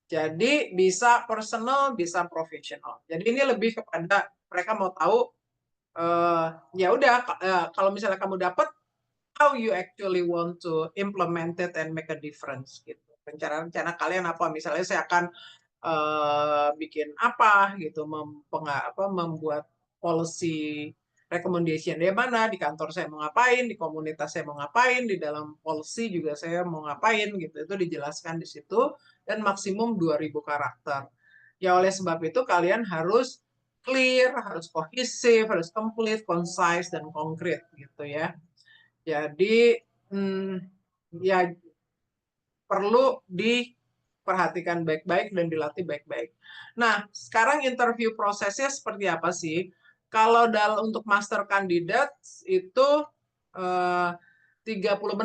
Jadi bisa personal, bisa profesional. Jadi ini lebih kepada mereka mau tahu ya udah kalau misalnya kamu dapat, how you actually want to implement it and make a difference gitu. rencana-rencana kalian apa. Misalnya saya akan bikin apa gitu, membuat policy recommendation dia mana, di kantor saya mau ngapain, di komunitas saya mau ngapain, di dalam policy juga saya mau ngapain gitu. Itu dijelaskan di situ dan maksimum 2000 karakter. Ya oleh sebab itu kalian harus clear, harus cohesive, harus complete, concise dan konkret gitu ya. Jadi ya perlu diperhatikan baik-baik dan dilatih baik-baik. Nah, sekarang interview prosesnya seperti apa sih? Kalau untuk master kandidat itu 30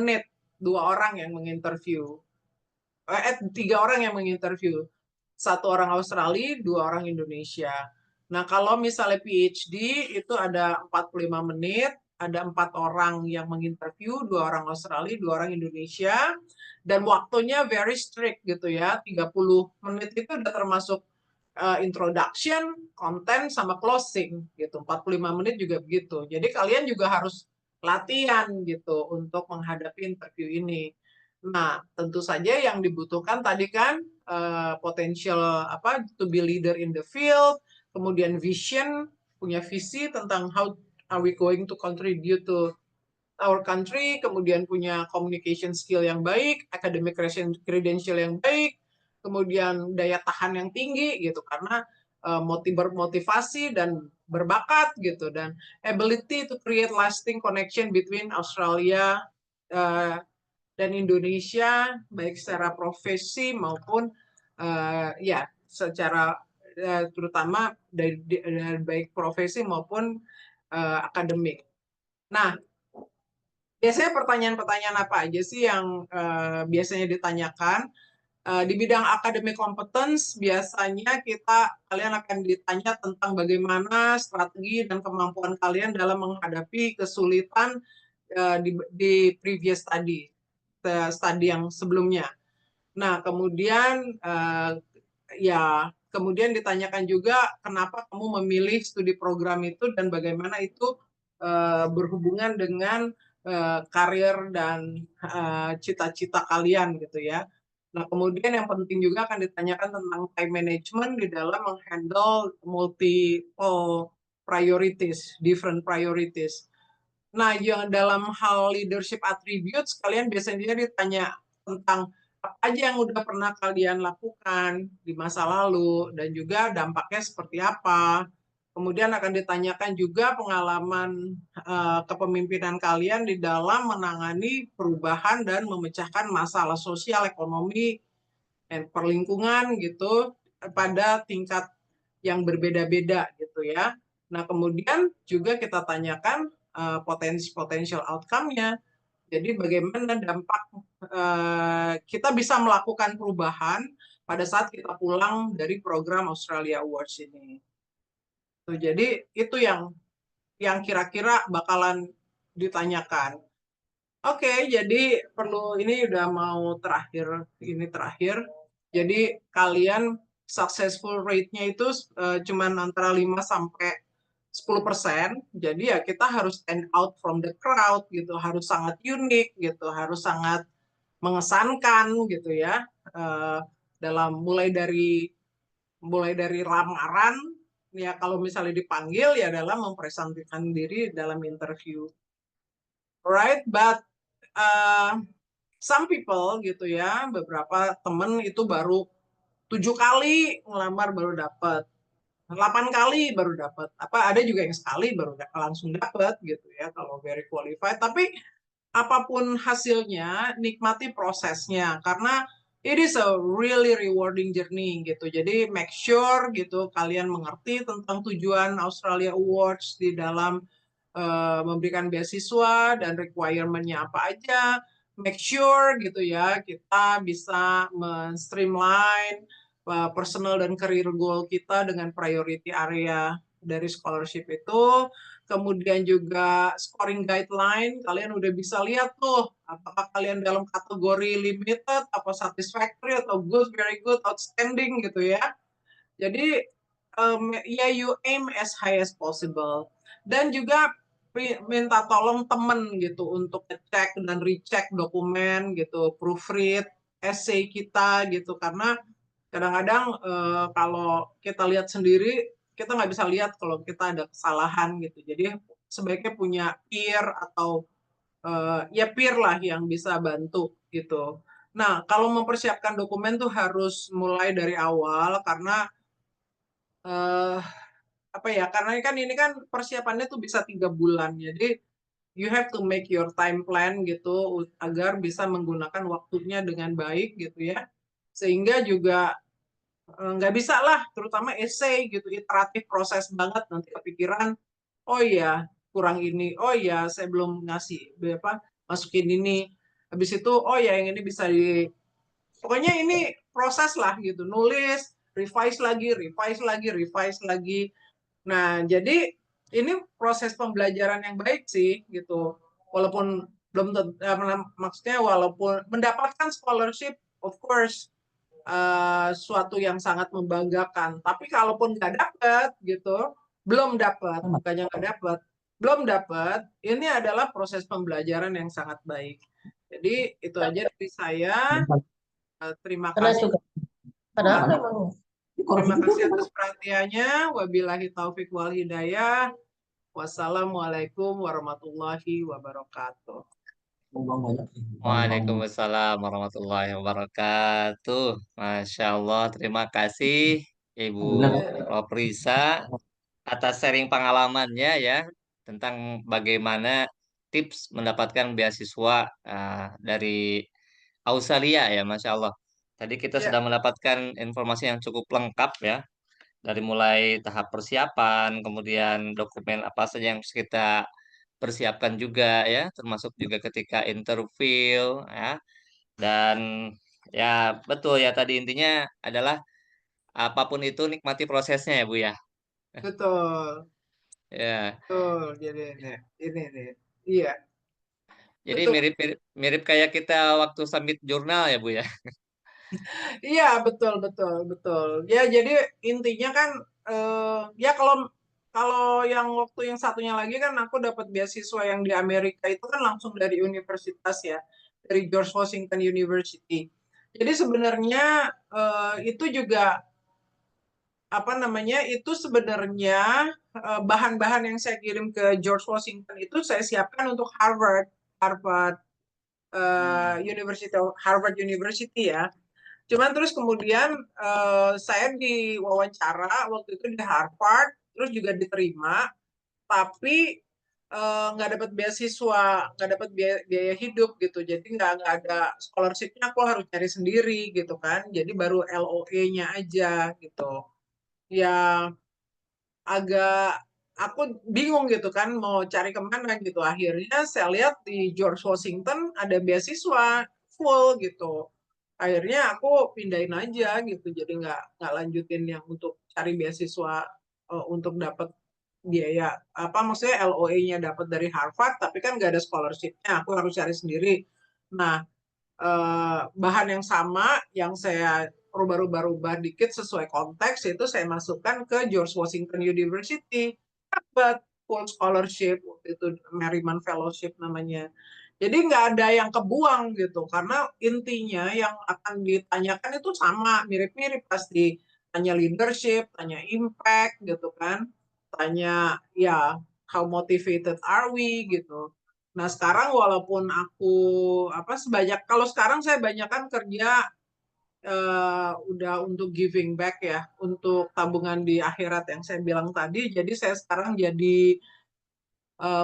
menit, 2 orang yang menginterview. 3 orang yang menginterview. 1 orang Australia, 2 orang Indonesia. Nah, kalau misalnya PhD itu ada 45 menit, ada 4 orang yang menginterview, 2 orang Australia, 2 orang Indonesia, dan waktunya very strict gitu ya, 30 menit itu udah termasuk introduction, content, sama closing gitu. 45 menit juga begitu. Jadi kalian juga harus latihan gitu untuk menghadapi interview ini. Nah, tentu saja yang dibutuhkan tadi kan potential to be leader in the field, kemudian vision, punya visi tentang how are we going to contribute to our country, kemudian punya communication skill yang baik, academic credential yang baik, kemudian daya tahan yang tinggi gitu karena bermotivasi dan berbakat gitu, dan ability to create lasting connection between Australia dan Indonesia baik secara profesi maupun ya secara terutama dari baik profesi maupun akademik. Nah, biasanya pertanyaan-pertanyaan apa aja sih yang biasanya ditanyakan? Di bidang academic competence biasanya kalian akan ditanya tentang bagaimana strategi dan kemampuan kalian dalam menghadapi kesulitan di previous study yang sebelumnya. Nah, kemudian kemudian ditanyakan juga kenapa kamu memilih studi program itu dan bagaimana itu berhubungan dengan karir dan cita-cita kalian gitu ya. Nah, kemudian yang penting juga akan ditanyakan tentang time management di dalam menghandle multiple priorities, different priorities. Nah, yang dalam hal leadership attributes, kalian biasanya ditanya tentang apa aja yang udah pernah kalian lakukan di masa lalu, dan juga dampaknya seperti apa. Kemudian akan ditanyakan juga pengalaman kepemimpinan kalian di dalam menangani perubahan dan memecahkan masalah sosial, ekonomi, dan perlingkungan gitu pada tingkat yang berbeda-beda gitu ya. Nah, kemudian juga kita tanyakan potential outcome-nya. Jadi bagaimana dampak kita bisa melakukan perubahan pada saat kita pulang dari program Australia Awards ini. Jadi itu yang kira-kira bakalan ditanyakan. Oke, jadi ini udah mau terakhir. Jadi kalian successful rate-nya itu cuman antara 5 sampai 10%. Jadi ya kita harus stand out from the crowd gitu, harus sangat unik gitu, harus sangat mengesankan gitu ya. Dalam mulai dari lamaran ya, kalau misalnya dipanggil ya dalam mempresentasikan diri dalam interview. Right, but some people gitu ya, beberapa temen itu baru 7 kali ngelamar baru dapat, 8 kali baru dapat, ada juga yang sekali baru langsung dapat gitu ya kalau very qualified. Tapi apapun hasilnya, nikmati prosesnya karena it is a really rewarding journey gitu. Jadi make sure gitu kalian mengerti tentang tujuan Australia Awards di dalam memberikan beasiswa dan requirement-nya apa aja. Make sure gitu ya kita bisa men-streamline personal dan career goal kita dengan priority area dari scholarship itu. Kemudian juga scoring guideline, kalian udah bisa lihat tuh apakah kalian dalam kategori limited, apa satisfactory, atau good, very good, outstanding gitu ya. Jadi ya you aim as high as possible. Dan juga minta tolong temen gitu untuk cek dan recheck dokumen gitu, proofread essay kita gitu, karena kadang-kadang kalau kita lihat sendiri kita nggak bisa lihat kalau kita ada kesalahan gitu. Jadi sebaiknya punya peer atau ya peer lah yang bisa bantu gitu. Nah, kalau mempersiapkan dokumen tuh harus mulai dari awal karena eh, apa ya? Karena kan ini kan persiapannya tuh bisa 3 bulan. Jadi you have to make your time plan gitu agar bisa menggunakan waktunya dengan baik gitu ya. Sehingga juga nggak bisa lah, terutama essay gitu, iteratif proses banget nanti kepikiran, oh iya kurang ini, oh iya saya belum ngasih apa masukin ini, habis itu oh ya yang ini bisa di, pokoknya ini proses lah gitu, nulis, revise lagi, revise lagi, revise lagi. Nah jadi ini proses pembelajaran yang baik sih gitu, walaupun belum maksudnya walaupun mendapatkan scholarship of course suatu yang sangat membanggakan. Tapi kalaupun nggak dapat gitu, belum dapat, bukannya nggak dapat, belum dapat, ini adalah proses pembelajaran yang sangat baik. Jadi itu aja dari saya. Terima kasih. Terima kasih atas perhatiannya. Wabillahi taufik wal hidayah. Wassalamualaikum warahmatullahi wabarakatuh. Waalaikumsalam warahmatullahi wabarakatuh. Masya Allah, terima kasih Ibu Roprisa atas sharing pengalamannya ya tentang bagaimana tips mendapatkan beasiswa dari Australia ya, Masya Allah. Tadi kita Ya, sudah mendapatkan informasi yang cukup lengkap ya, dari mulai tahap persiapan, kemudian dokumen apa saja yang harus kita persiapkan juga ya, termasuk juga ketika interview ya. Dan ya betul ya tadi intinya adalah apapun itu nikmati prosesnya ya Bu ya. betul. Ya. Betul. Jadi ini nih. Iya, Jadi betul. mirip kayak kita waktu submit jurnal ya Bu ya. Iya, betul, betul, betul. Ya, jadi intinya kan, ya kalau kalau yang waktu yang satunya lagi kan aku dapat beasiswa yang di Amerika itu kan langsung dari universitas ya, dari George Washington University. Jadi sebenarnya itu juga apa namanya? Itu sebenarnya bahan-bahan yang saya kirim ke George Washington itu saya siapkan untuk Harvard, Harvard University, Harvard University ya. Cuman terus kemudian saya diwawancara waktu itu di Harvard, terus juga diterima, tapi nggak dapat beasiswa, nggak dapat biaya hidup gitu. Jadi nggak ada scholarship-nya, aku harus cari sendiri gitu kan. Jadi baru LOE-nya aja gitu. Ya agak aku bingung gitu kan mau cari kemana gitu. Akhirnya saya lihat di George Washington ada beasiswa full gitu. Akhirnya aku pindahin aja gitu. Jadi nggak lanjutin yang untuk cari beasiswa untuk dapat biaya apa maksudnya LOE-nya dapat dari Harvard tapi kan nggak ada scholarship-nya. Aku harus cari sendiri. Nah, bahan yang sama yang saya rubah-rubah dikit sesuai konteks itu saya masukkan ke George Washington University, dapat full scholarship waktu itu, Merriman Fellowship namanya. Jadi nggak ada yang kebuang gitu karena intinya yang akan ditanyakan itu sama, mirip-mirip pasti, tanya leadership, tanya impact gitu kan, tanya ya how motivated are we gitu. Nah, sekarang walaupun aku apa sebanyak kalau sekarang saya banyak kan kerja udah untuk giving back ya, untuk tabungan di akhirat yang saya bilang tadi. Jadi saya sekarang jadi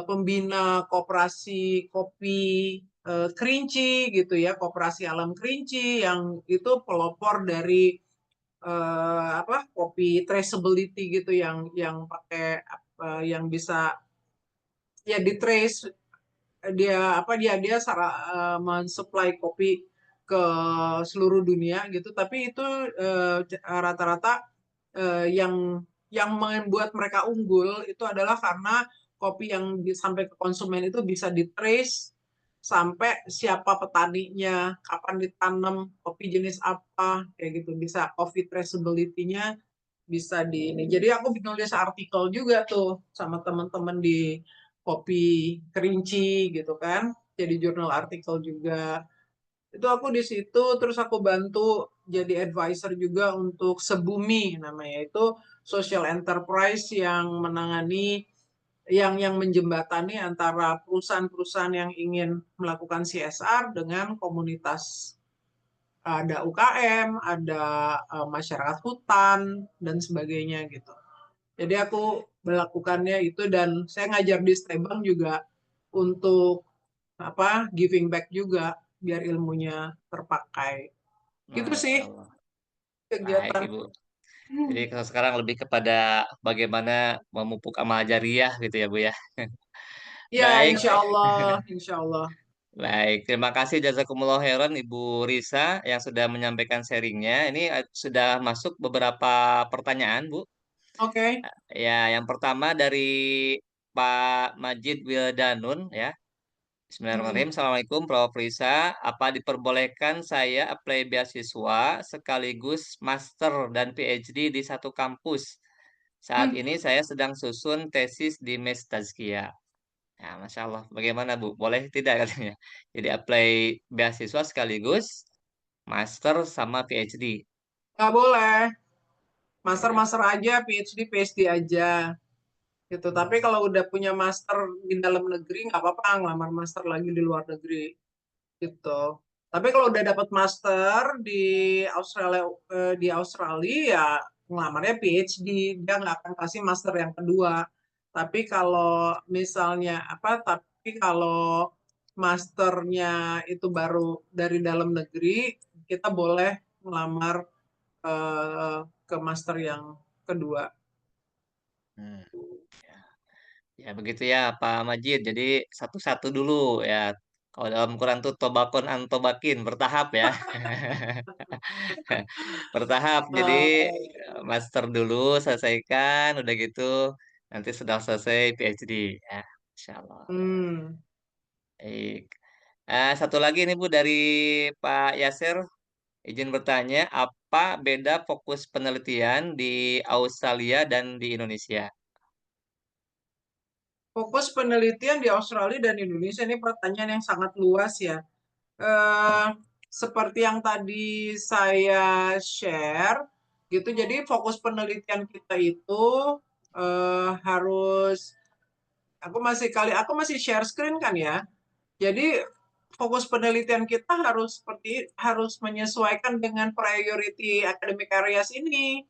pembina koperasi kopi Kerinci gitu ya, koperasi Alam Kerinci yang itu pelopor dari apa kopi traceability gitu yang pakai yang bisa ya di trace dia apa dia mensuplai kopi ke seluruh dunia gitu tapi itu rata-rata yang membuat mereka unggul itu adalah karena kopi yang sampai ke konsumen itu bisa di-trace sampai siapa petaninya, kapan ditanam, kopi jenis apa, kayak gitu bisa coffee traceability-nya bisa di ini. Jadi aku nulis artikel juga tuh sama teman-teman di Kopi Kerinci gitu kan. Jadi jurnal artikel juga. Itu aku di situ, terus aku bantu jadi advisor juga untuk Sebumi namanya. Itu social enterprise yang menangani yang menjembatani antara perusahaan-perusahaan yang ingin melakukan CSR dengan komunitas. Ada UKM, ada masyarakat hutan dan sebagainya gitu. Jadi aku melakukannya itu dan saya ngajar di Stebang juga untuk apa giving back juga biar ilmunya terpakai. Gitu Masya sih Allah. Baik, kegiatan. Ibu. Jadi kalau sekarang lebih kepada bagaimana memupuk amal jariah gitu ya, Bu ya. Ya, Baik, insya Allah, insya Allah. baik. Terima kasih jazakumullah khairan Ibu Risa yang sudah menyampaikan sharingnya. Ini sudah masuk beberapa pertanyaan, Bu. Oke. Ya, yang pertama dari Pak Majid Wildanun ya. Hmm. Bismillahirrahmanirrahim. Assalamualaikum Prof. Risa. Apa diperbolehkan saya apply beasiswa sekaligus master dan PhD di satu kampus? Saat Hmm. ini saya sedang susun tesis di Mes Tazkiyah. Ya, Masya Allah. Bagaimana Bu? Boleh tidak katanya? Jadi apply beasiswa sekaligus master sama PhD. Nggak boleh. Ya. Master-master aja, PhD aja. Gitu. Tapi kalau udah punya master di dalam negeri, nggak apa-apa ngelamar master lagi di luar negeri. Gitu. Tapi kalau udah dapat master di Australia ya ngelamarnya PhD, dia nggak akan kasih master yang kedua. Tapi kalau misalnya apa? Tapi kalau masternya itu baru dari dalam negeri, kita boleh melamar ke master yang kedua. Hmm. Ya begitu ya Pak Majid. Jadi satu-satu dulu ya. Kalau dalam Quran tuh tobakon antobakin bertahap ya. Bertahap. Jadi master dulu selesaikan, udah gitu nanti sudah selesai PhD ya. Insya Allah. Hmm. Baik. Satu lagi nih Bu dari Pak Yasir, izin bertanya, apa beda fokus penelitian di Australia dan di Indonesia? Fokus penelitian di Australia dan Indonesia ini pertanyaan yang sangat luas ya. eh, Seperti yang tadi saya share gitu. Jadi fokus penelitian kita itu harus aku masih share screen kan ya. Jadi fokus penelitian kita harus menyesuaikan dengan priority academic areas ini.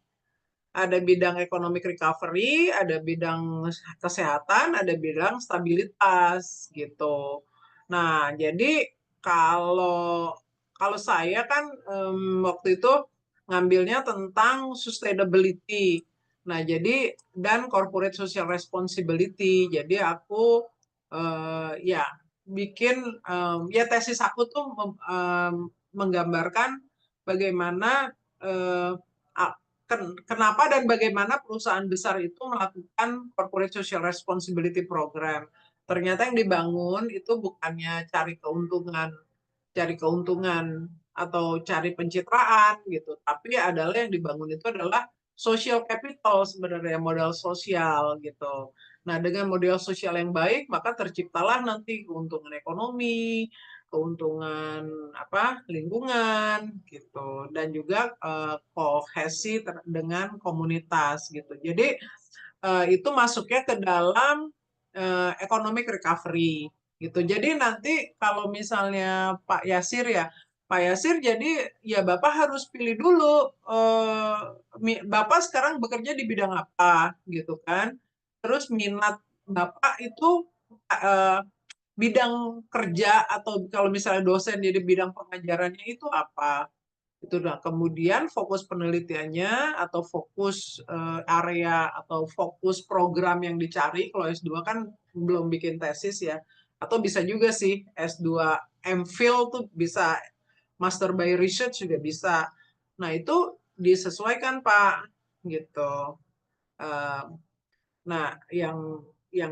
Ada bidang economic recovery, ada bidang kesehatan, ada bidang stabilitas gitu. Nah, jadi kalau kalau saya kan waktu itu ngambilnya tentang sustainability. Nah, jadi dan corporate social responsibility. Jadi aku ya bikin ya tesis aku tuh menggambarkan bagaimana eh, kenapa dan bagaimana perusahaan besar itu melakukan corporate social responsibility program. Ternyata yang dibangun itu bukannya cari keuntungan atau cari pencitraan gitu, tapi adalah yang dibangun itu adalah social capital sebenarnya modal sosial gitu. Nah, dengan model sosial yang baik maka terciptalah nanti keuntungan ekonomi, keuntungan apa lingkungan gitu dan juga kohesi dengan komunitas gitu. Jadi itu masuknya ke dalam economic recovery gitu. Jadi nanti kalau misalnya Pak Yasir jadi ya Bapak harus pilih dulu Bapak sekarang bekerja di bidang apa gitu kan. Terus minat Bapak itu eh, bidang kerja atau kalau misalnya dosen jadi bidang pengajarannya itu apa? Itu nah, kemudian fokus penelitiannya atau fokus area atau fokus program yang dicari kalau S2 kan belum bikin tesis ya. Atau bisa juga sih S2 MPhil tuh bisa Master by Research juga bisa. Nah, itu disesuaikan Pak gitu. Uh, Nah, yang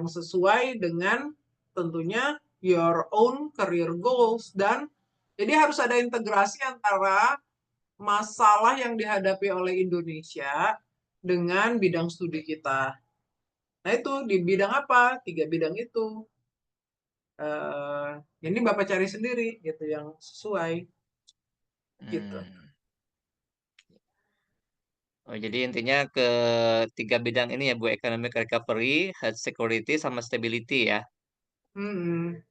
sesuai dengan tentunya your own career goals dan jadi harus ada integrasi antara masalah yang dihadapi oleh Indonesia dengan bidang studi kita. Nah, itu di bidang apa? Tiga bidang itu. Ini Bapak cari sendiri gitu yang sesuai. gitu. Hmm. Oh, jadi intinya ke tiga bidang ini ya Bu, economic recovery, health security, sama stability ya. Mm-mm.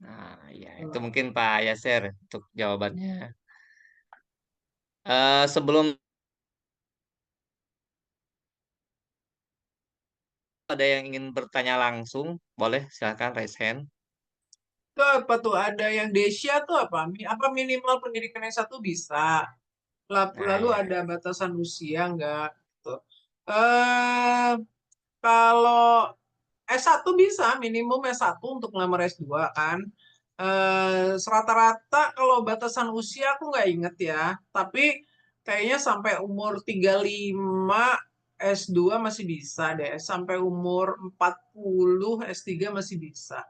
Nah, ya itu mungkin Pak Yaser untuk jawabannya. Sebelum ada yang ingin bertanya langsung, boleh silakan raise hand. Itu apa tuh, ada yang Desia tuh apa? Apa minimal pendidikan S1 bisa? Nah, Lalu ya. ada batasan usia nggak? Gitu. Eh, kalau S1 bisa, minimum S1 untuk ngelamar S2 kan. Rata-rata kalau batasan usia aku nggak inget ya, tapi kayaknya sampai umur 35 S2 masih bisa deh, sampai umur 40 S3 masih bisa.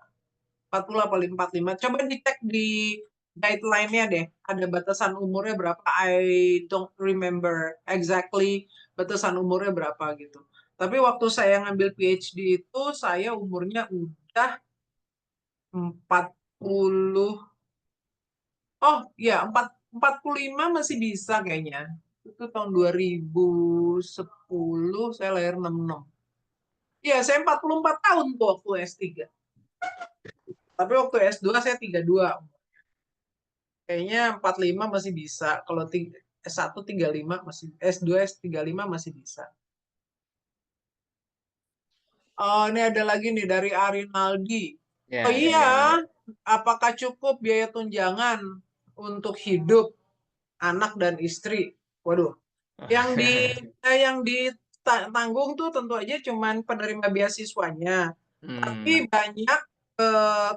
40 apa 45. Coba dicek di guideline-nya deh, ada batasan umurnya berapa. I don't remember exactly batasan umurnya berapa gitu. Tapi waktu saya ngambil PhD itu saya umurnya udah 40. Oh ya, 45 masih bisa kayaknya. Itu tahun 2010, saya lahir 66. Iya, saya 44 tahun tuh waktu S3. Tapi waktu S2 saya 32. Kayaknya 45 masih bisa. Kalau S1 35 masih, S2 S35 masih bisa. Oh, ini ada lagi nih dari Arinaldi. Oh Ya, dari iya, Anda. apakah cukup biaya tunjangan untuk hidup anak dan istri? Waduh, yang ditanggung tuh tentu aja cuman penerima beasiswanya. Tapi Hmm. banyak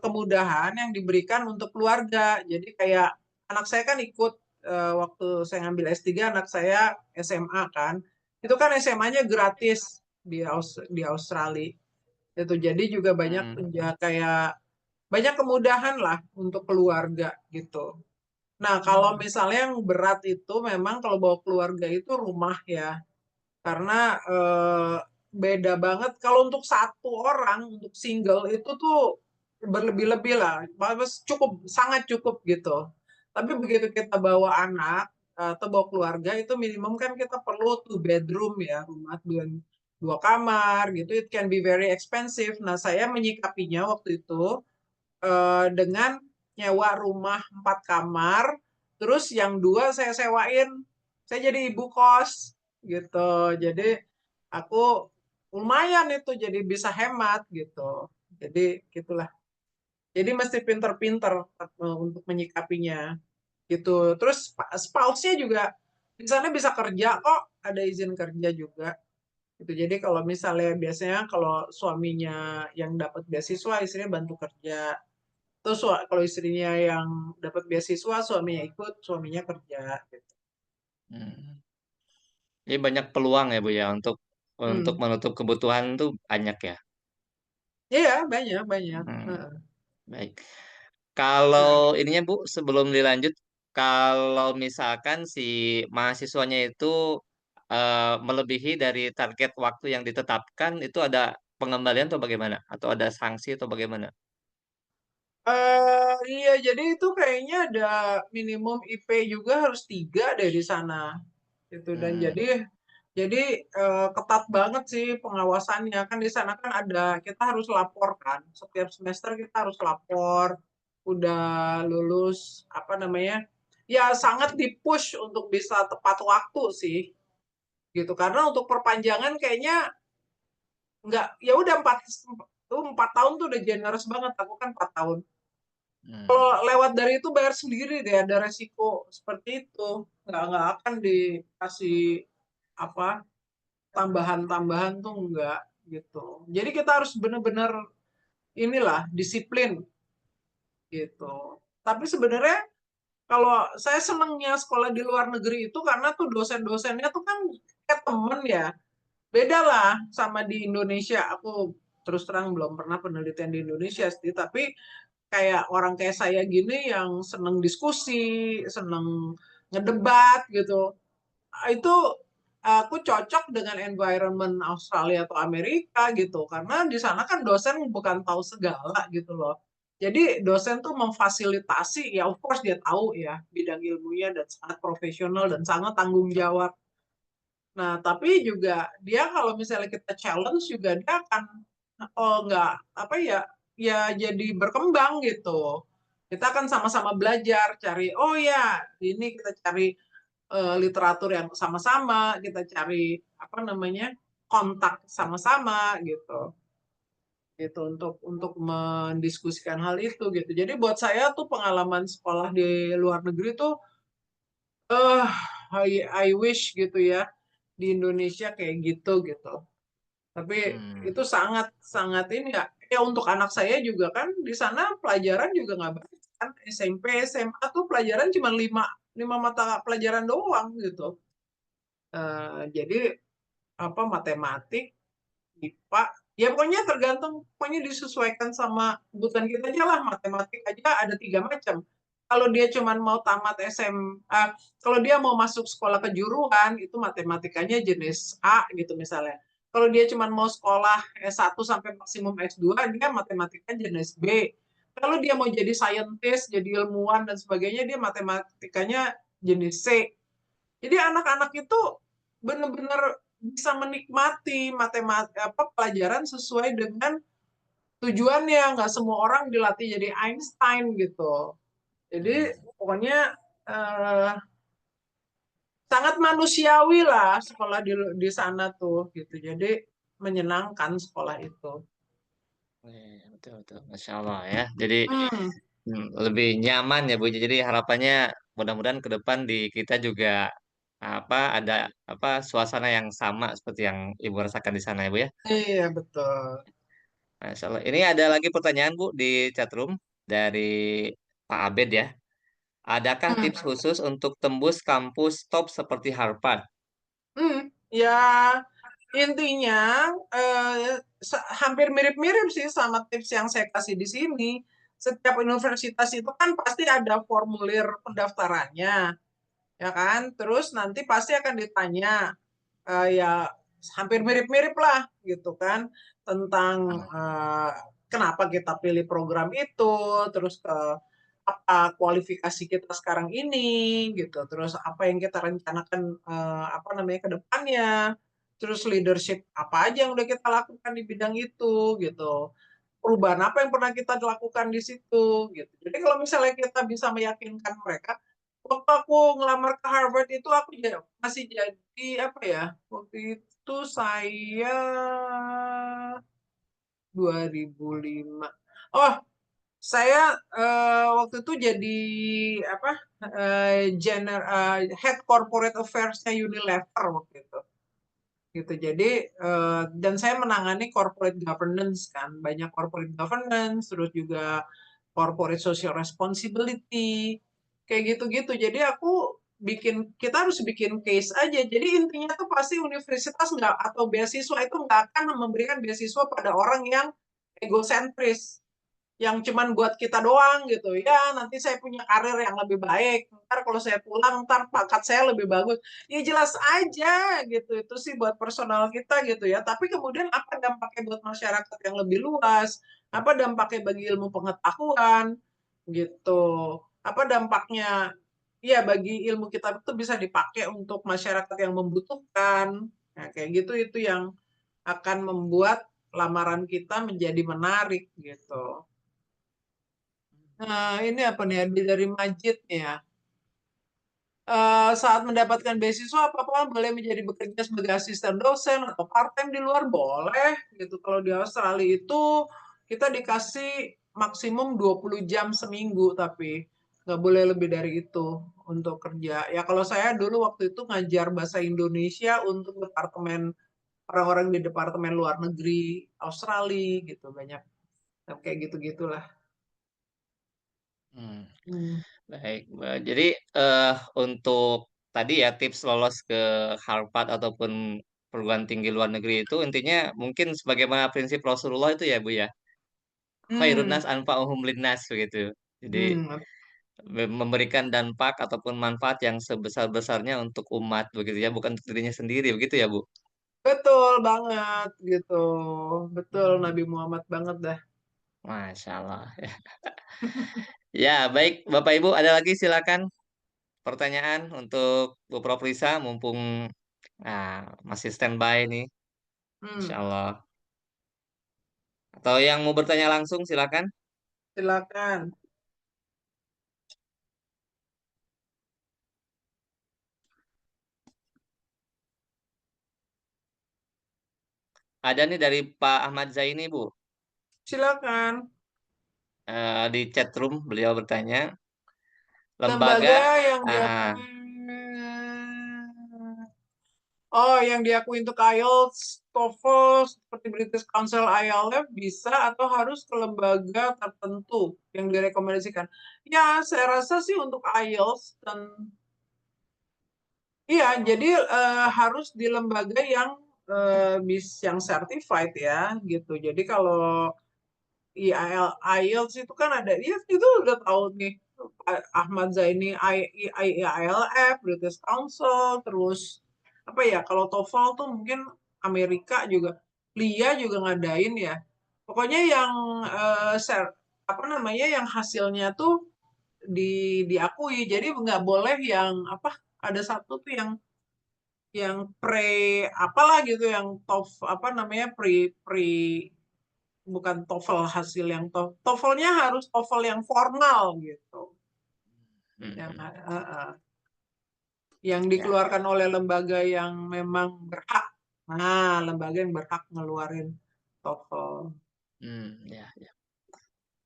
kemudahan yang diberikan untuk keluarga. Jadi kayak anak saya kan ikut waktu saya ngambil S3, anak saya SMA kan. Itu kan SMA-nya gratis di Australia. Itu jadi juga banyak Hmm. kayak banyak kemudahan lah untuk keluarga gitu. Nah, kalau misalnya yang berat itu memang kalau bawa keluarga itu rumah ya. Karena beda banget kalau untuk satu orang, untuk single itu tuh berlebih-lebih lah, cukup, sangat cukup gitu. Tapi begitu kita bawa anak atau bawa keluarga itu minimum kan kita perlu two bedroom ya, rumah dua kamar gitu. It can be very expensive. Nah, saya menyikapinya waktu itu dengan nyewa rumah 4 kamar, terus yang 2 saya sewain, saya jadi ibu kos gitu. Jadi aku lumayan itu jadi bisa hemat gitu. Jadi gitulah. Jadi mesti pinter-pinter untuk menyikapinya gitu. Terus spouse-nya juga di sana bisa kerja kok, ada izin kerja juga. Gitu. Jadi kalau misalnya biasanya kalau suaminya yang dapat beasiswa, istrinya bantu kerja. Terus kalau istrinya yang dapat beasiswa, suaminya ikut, suaminya kerja. Gitu. Hmm. Jadi banyak peluang ya Bu ya untuk Hmm. menutup kebutuhan tuh banyak ya. Iya, banyak, banyak. Hmm. Heeh. Baik. Kalau Nah, ininya Bu, sebelum dilanjut, kalau misalkan si mahasiswanya itu melebihi dari target waktu yang ditetapkan, itu ada pengembalian atau bagaimana? Atau ada sanksi atau bagaimana? iya, jadi itu kayaknya ada minimum IP juga harus 3 deh di sana. Gitu. Dan Hmm. jadi ketat banget sih pengawasannya. Kan di sana kan ada, kita harus lapor kan. Setiap semester kita harus lapor. Udah lulus, apa namanya, ya sangat dipush untuk bisa tepat waktu sih. Gitu. Karena untuk perpanjangan kayaknya nggak, ya udah 4 tahun tuh udah generous banget. Aku kan 4 tahun. Kalau Hmm. lewat dari itu bayar sendiri deh, ada resiko seperti itu. Nggak akan dikasih apa tambahan-tambahan tuh enggak gitu. Jadi kita harus benar-benar inilah disiplin gitu. Tapi sebenarnya kalau saya senengnya sekolah di luar negeri itu karena tuh dosen-dosennya tuh kan kayak temen ya. Beda lah sama di Indonesia. Aku terus terang belum pernah penelitian di Indonesia sih, tapi kayak orang kayak saya gini yang seneng diskusi, seneng ngedebat gitu. Itu aku cocok dengan environment Australia atau Amerika gitu. Karena di sana kan dosen bukan tahu segala gitu loh. Jadi dosen tuh memfasilitasi, ya of course dia tahu ya bidang ilmunya dan sangat profesional dan sangat tanggung jawab. Nah, tapi juga dia kalau misalnya kita challenge juga dia akan, oh nggak, apa ya, ya jadi berkembang gitu. Kita akan sama-sama belajar, cari, oh ya ini kita cari literatur yang sama-sama, kita cari apa namanya kontak sama-sama gitu, gitu untuk mendiskusikan hal itu gitu. Jadi buat saya tuh pengalaman sekolah di luar negeri tuh, eh I wish gitu ya di Indonesia kayak gitu gitu. Tapi Hmm. itu sangat sangat ini ya. Ya untuk anak saya juga kan di sana pelajaran juga nggak banyak kan. SMP, SMA tuh pelajaran cuma lima lima mata pelajaran doang gitu. Jadi apa matematik, IPA, ya pokoknya tergantung, pokoknya disesuaikan sama kebutuhan kita aja lah. Matematik aja ada 3 macam. Kalau dia cuma mau tamat SMA, kalau dia mau masuk sekolah kejuruan, itu matematikanya jenis A gitu misalnya. Kalau dia cuma mau sekolah S1 sampai maksimum S2, dia matematikanya jenis B. Kalau dia mau jadi scientist, jadi ilmuwan dan sebagainya, dia matematikanya jenis C. Jadi anak-anak itu benar-benar bisa menikmati pelajaran sesuai dengan tujuannya. Nggak semua orang dilatih jadi Einstein gitu. Jadi Hmm. pokoknya eh, sangat manusiawi lah sekolah di sana tuh gitu. Jadi menyenangkan sekolah itu. Betul betul, Masya Allah ya. Jadi Hmm, lebih nyaman ya Bu. Jadi harapannya mudah-mudahan ke depan di kita juga apa ada apa suasana yang sama seperti yang Ibu rasakan di sana ya Bu ya. iya betul. Masya Allah. Ini ada lagi pertanyaan Bu di chatroom dari Pak Abed ya. Adakah Hmm, tips khusus untuk tembus kampus top seperti Harvard? ya intinya hampir mirip-mirip sih sama tips yang saya kasih di sini. Setiap universitas itu kan pasti ada formulir pendaftarannya, ya kan? Terus nanti pasti akan ditanya, ya hampir mirip-mirip lah gitu kan, tentang kenapa kita pilih program itu, terus apa kualifikasi kita sekarang ini gitu, terus apa yang kita rencanakan apa namanya ke depannya, terus leadership apa aja yang udah kita lakukan di bidang itu gitu, perubahan apa yang pernah kita lakukan di situ gitu. Jadi kalau misalnya kita bisa meyakinkan mereka, waktu aku ngelamar ke Harvard itu aku masih jadi apa ya, waktu itu saya 2005. Oh, saya waktu itu jadi apa, head corporate affairs-nya Unilever waktu itu gitu. Jadi dan saya menangani corporate governance kan, banyak corporate governance, terus juga corporate social responsibility, kayak gitu-gitu. Jadi kita harus bikin case aja. Jadi intinya tuh pasti universitas nggak atau beasiswa itu nggak akan memberikan beasiswa pada orang yang egosentris, yang cuman buat kita doang gitu ya. Nanti saya punya karir yang lebih baik, ntar kalau saya pulang ntar pangkat saya lebih bagus, ya jelas aja gitu. Itu sih buat personal kita gitu ya, tapi kemudian apa dampaknya buat masyarakat yang lebih luas, apa dampaknya bagi ilmu pengetahuan gitu, apa dampaknya ya bagi ilmu kita itu bisa dipakai untuk masyarakat yang membutuhkan. Nah, kayak gitu itu yang akan membuat lamaran kita menjadi menarik gitu. Nah, ini apa nih dari Majid ya. Saat mendapatkan beasiswa, apakah boleh menjadi bekerja sebagai asisten dosen atau part-time di luar? Boleh gitu. Kalau di Australia itu kita dikasih maksimum 20 jam seminggu, tapi nggak boleh lebih dari itu untuk kerja. Ya kalau saya dulu waktu itu ngajar bahasa Indonesia untuk departemen orang-orang di departemen luar negeri Australia gitu, banyak kayak gitu-gitulah. Hmm. Hmm. Baik, jadi untuk tadi ya tips lolos ke Harvard ataupun perguruan tinggi luar negeri itu intinya mungkin sebagaimana prinsip Rasulullah itu ya Bu ya. Khairun Hmm. nas anfa'uhum linnas begitu. Jadi Hmm. memberikan dampak ataupun manfaat yang sebesar-besarnya untuk umat begitu ya, bukan untuk dirinya sendiri begitu ya Bu. Betul banget gitu. Betul Hmm. Nabi Muhammad banget dah. Masya Allah. Ya, baik Bapak Ibu, ada lagi silakan pertanyaan untuk Bu Prof Risa, mumpung masih standby nih, Insya Hmm, Allah. Atau yang mau bertanya langsung silakan. silakan. Ada nih dari Pak Ahmad Zaini, Bu. Silakan. Di chat room beliau bertanya, lembaga Lembaga yang ah, diakui. Oh, yang diakui untuk IELTS, TOEFL, seperti British Council IELTS bisa atau harus ke lembaga tertentu yang direkomendasikan? Ya, saya rasa sih untuk IELTS dan iya, jadi harus di lembaga yang yang certified ya, gitu. Jadi kalau IELTS itu kan ada, ya itu udah tahu nih, Ahmad Zaini, IELF, British Council, terus apa ya, kalau TOEFL tuh mungkin Amerika juga, LIA juga ngadain ya. Pokoknya yang apa namanya, yang hasilnya tuh diakui. Jadi nggak boleh yang apa, ada satu tuh yang apalah gitu, yang apa namanya, bukan TOEFL, hasil yang TOEFL-nya harus TOEFL yang formal gitu, yang mm, yang ya, dikeluarkan oleh lembaga yang memang berhak. Nah, lembaga yang berhak ngeluarin TOEFL. ya, ya.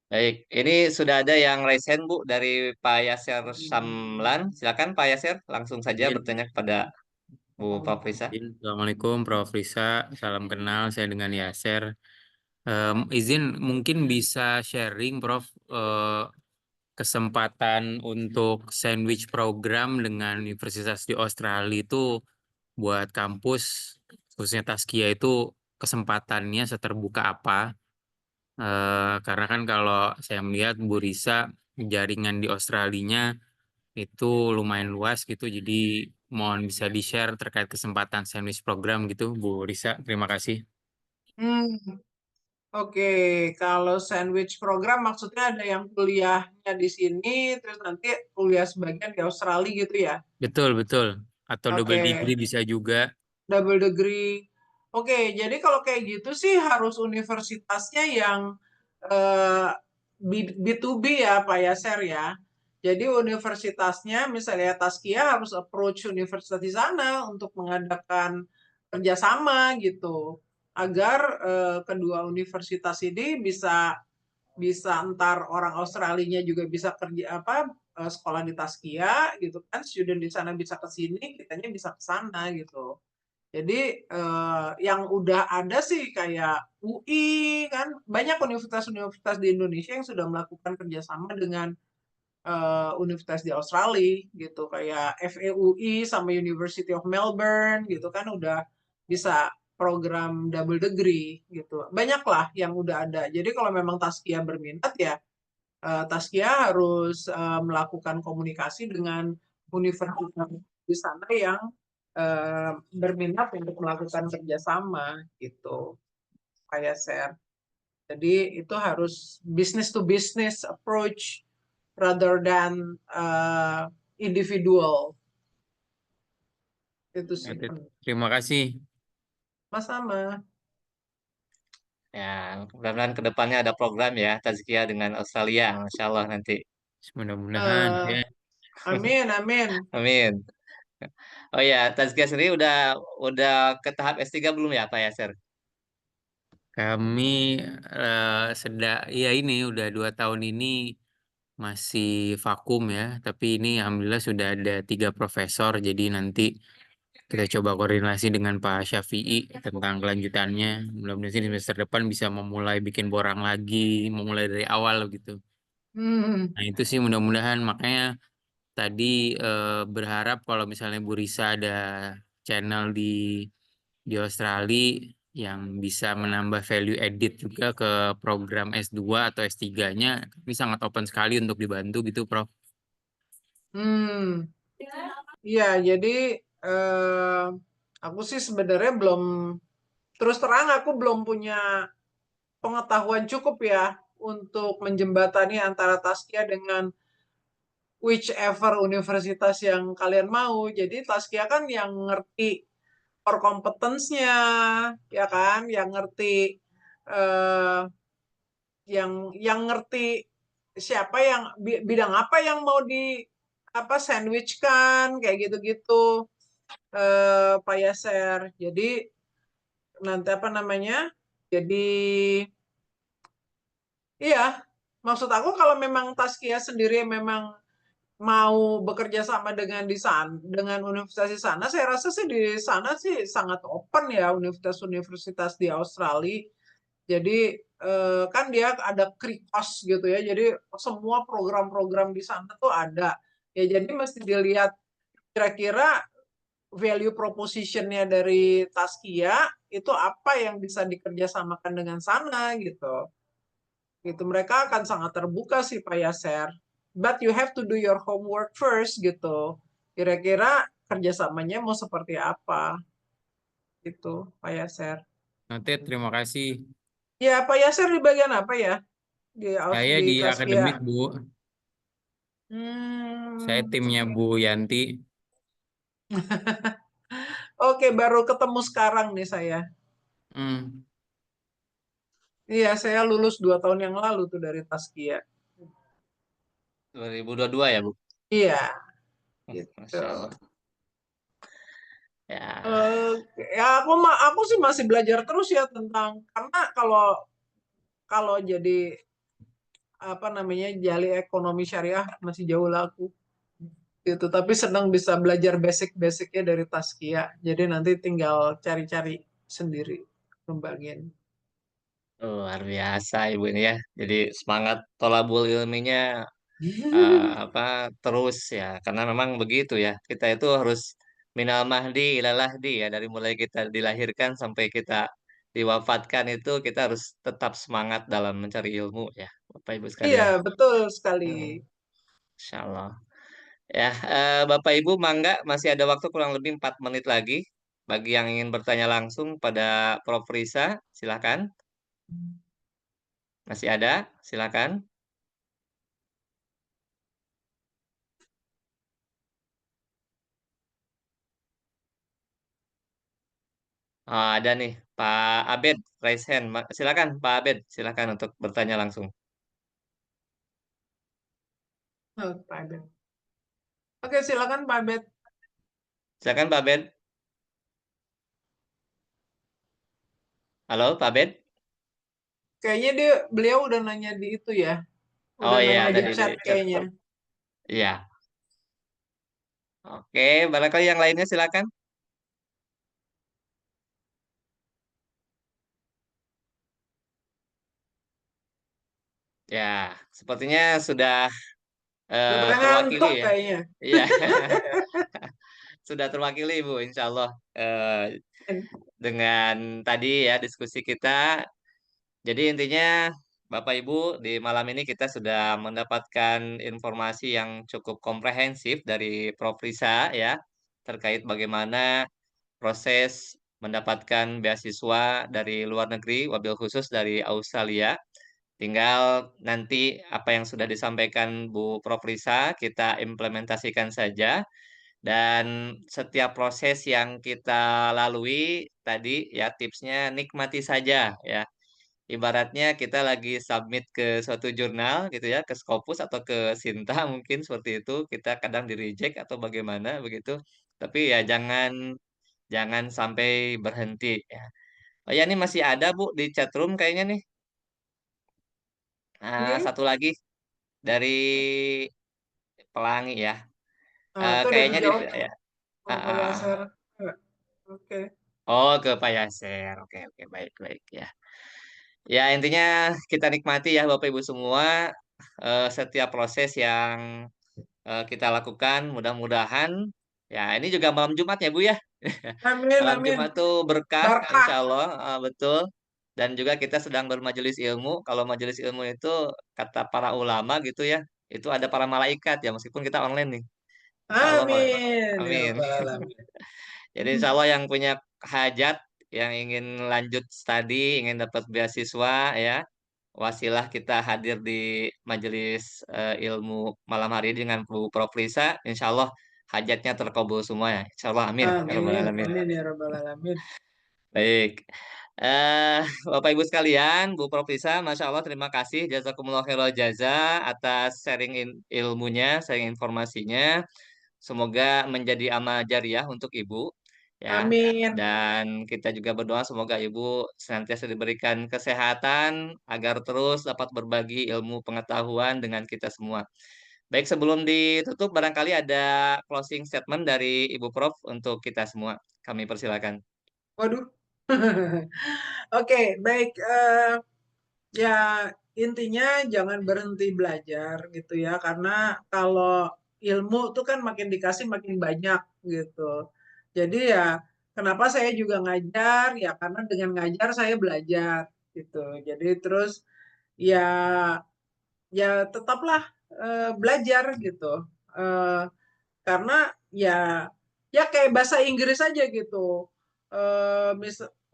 Baik, ini sudah ada yang raise hand, Bu, dari Pak Yasir Samlan. Silakan Pak Yasir, langsung saja Izin, bertanya kepada Bu Prof Risa. Assalamualaikum Prof. Risa, salam kenal, saya dengan Yaser. Izin mungkin bisa sharing Prof, kesempatan untuk sandwich program dengan universitas di Australia itu buat kampus, khususnya Taskia itu kesempatannya seterbuka apa? Karena kan kalau saya melihat Bu Risa, jaringan di Australinya itu lumayan luas gitu, jadi mohon bisa di-share terkait kesempatan sandwich program gitu, Bu Risa. Terima kasih. Hmm, oke. Kalau sandwich program maksudnya ada yang kuliahnya di sini, terus nanti kuliah sebagian di Australia gitu ya? Betul, betul. Atau double Oke. degree bisa juga. Double degree. Oke, jadi kalau kayak gitu sih harus universitasnya yang eh, B2B ya, Pak Yaser ya. Jadi universitasnya, misalnya Taskia harus approach universitas di sana untuk mengadakan kerjasama gitu, agar kedua universitas ini bisa bisa ntar orang Australinya juga bisa kerja apa, sekolah di Taskia gitu kan, student di sana bisa ke sini, kitanya bisa ke sana gitu. Jadi yang udah ada sih kayak UI kan, banyak universitas-universitas di Indonesia yang sudah melakukan kerjasama dengan universitas di Australia gitu, kayak FEUI sama University of Melbourne gitu kan udah bisa program double degree gitu. Banyak lah yang udah ada. Jadi kalau memang Taskia berminat ya Taskia harus melakukan komunikasi dengan universitas di sana yang berminat untuk melakukan kerjasama gitu, kayak share. Jadi itu harus business to business approach rather than individual. Itu sih. Terima kasih. Sama-sama. Ya, mudah-mudahan ke depannya ada program ya, Tazkia dengan Australia, Masya Allah nanti. Mudah-mudahan Eh, ya. amin, amin. Amin. Oh ya, Tazkia sendiri udah ke tahap S3 belum ya, Pak Yasir? Kami ya ini udah 2 tahun ini masih vakum ya, tapi ini alhamdulillah sudah ada 3 profesor, jadi nanti kita coba koordinasi dengan Pak Syafi'i tentang kelanjutannya. Mudah-mudahan sih di semester depan bisa memulai bikin borang lagi, memulai dari awal gitu. Hmm. Nah itu sih mudah-mudahan, makanya tadi berharap kalau misalnya Bu Risa ada channel di Australia yang bisa menambah value added juga ke program S2 atau S3-nya, ini sangat open sekali untuk dibantu gitu, Prof. Hmm. Iya, jadi eh, aku sih sebenarnya belum, terus terang aku belum punya pengetahuan cukup ya untuk menjembatani antara Taskia dengan whichever universitas yang kalian mau. Jadi Taskia kan yang ngerti core competence-nya, ya kan, yang ngerti eh, yang ngerti siapa yang bidang apa yang mau di apa sandwich kan kayak gitu-gitu, Pak Yaser. Jadi nanti apa namanya? Jadi iya, maksud aku kalau memang Taskia sendiri memang mau bekerja sama dengan dengan universitas di sana, saya rasa sih di sana sih sangat open ya universitas-universitas di Australia. Jadi kan dia ada krikos gitu ya. Jadi semua program-program di sana tuh ada. Ya jadi mesti dilihat kira-kira value proposition-nya dari Taskia itu apa yang bisa dikerjasamakan dengan sana gitu. Gitu mereka akan sangat terbuka sih Pak Yaser. But you have to do your homework first gitu. Kira-kira kerjasamanya mau seperti apa gitu Pak Yaser. Nanti terima kasih. Ya Pak Yaser di bagian apa ya di Saya di di Taskia? akademik, Bu. Saya Hmm, timnya Bu Yanti. oke baru ketemu sekarang nih saya. Hmm. Iya saya lulus 2 tahun yang lalu tuh dari Taskia. 2022 ya, Bu? Iya gitu. Masya Allah. Ya, Ya aku sih masih belajar terus ya tentang karena kalau kalau jadi apa namanya jali ekonomi syariah masih jauh lah aku gitu tapi senang bisa belajar basic-basicnya dari Taskia jadi nanti tinggal cari-cari sendiri pembagian. luar biasa Ibu ini ya. Jadi semangat tolabul ilminya apa terus ya karena memang begitu ya kita itu harus minal mahdi ilal lahdi ya dari mulai kita dilahirkan sampai kita diwafatkan itu kita harus tetap semangat dalam mencari ilmu ya Bapak Ibu Iya sekalian. betul sekali. Insya Allah ya Bapak Ibu mangga masih ada waktu kurang lebih 4 menit lagi bagi yang ingin bertanya langsung pada Prof Risa silakan masih ada silakan. Ada nih, Pak Abed, raise hand. Silakan, Pak Abed, silakan untuk bertanya langsung. Oh, Pak Abed. Oke silakan Pak Abed. Silakan, Pak Abed. Halo, Pak Abed. Kayaknya beliau udah nanya di itu ya Oh udah iya, nanya ada di di chat chat. kayaknya. Iya. Oke, barangkali yang lainnya silakan. Ya, sepertinya sudah Udah pada terwakili ngantuk ya. kayaknya. Iya, sudah terwakili, Bu, Insya Allah. Dengan tadi ya diskusi kita. Jadi intinya Bapak Ibu di malam ini kita sudah mendapatkan informasi yang cukup komprehensif dari Prof. Risa ya terkait bagaimana proses mendapatkan beasiswa dari luar negeri wabil khusus dari Australia. Tinggal nanti apa yang sudah disampaikan Bu Prof. Risa kita implementasikan saja dan setiap proses yang kita lalui tadi ya tipsnya nikmati saja ya ibaratnya kita lagi submit ke suatu jurnal gitu ya, ke Scopus atau ke Sinta mungkin seperti itu, kita kadang di reject atau bagaimana begitu. Tapi ya jangan jangan sampai berhenti ya. Oh ya ini masih ada Bu di chat room kayaknya nih. Hmm? Satu lagi dari Pelangi ya. Itu udah Kayaknya di dijawab ya. sama Pak Yasser. Oke. Oh ke Pak Yaser. Oke oke baik baik ya. Ya intinya kita nikmati ya Bapak Ibu semua setiap proses yang kita lakukan. Mudah-mudahan ya ini juga malam Jumat ya Bu ya. Amin, Malam amin. Jumat tuh berkah Barkah. Insya Allah betul. Dan juga kita sedang bermajelis ilmu. Kalau majelis ilmu itu kata para ulama gitu ya, itu ada para malaikat ya meskipun kita online nih. Insya Allah Amin. Ya amin. Rabbal Alamin. Jadi insya Allah yang punya hajat, yang ingin lanjut studi, ingin dapat beasiswa ya, wasilah kita hadir di majelis ilmu malam hari ini dengan Bu Prof Risa, insya Allah hajatnya terkabul semua ya. Insya Allah, amin. Ya rabbal Amin, alamin. amin ya rabbal alamin. Baik. eh Bapak Ibu sekalian, Bu Prof Risa, Masya Allah terima kasih. Jazakumullah khairal jaza atas sharing ilmunya, sharing informasinya. Semoga menjadi amal jariah untuk Ibu ya. Amin. Dan kita juga berdoa semoga Ibu senantiasa diberikan kesehatan agar terus dapat berbagi ilmu pengetahuan dengan kita semua. Baik, sebelum ditutup barangkali ada closing statement dari Ibu Prof untuk kita semua. Kami persilakan. Waduh. Oke, baik. Ya, intinya jangan berhenti belajar gitu ya, karena kalau ilmu tuh kan makin dikasih makin banyak gitu. Jadi ya, kenapa saya juga ngajar? Ya karena dengan ngajar saya belajar gitu. Jadi terus ya tetaplah belajar gitu. Eh, karena ya kayak bahasa Inggris aja gitu.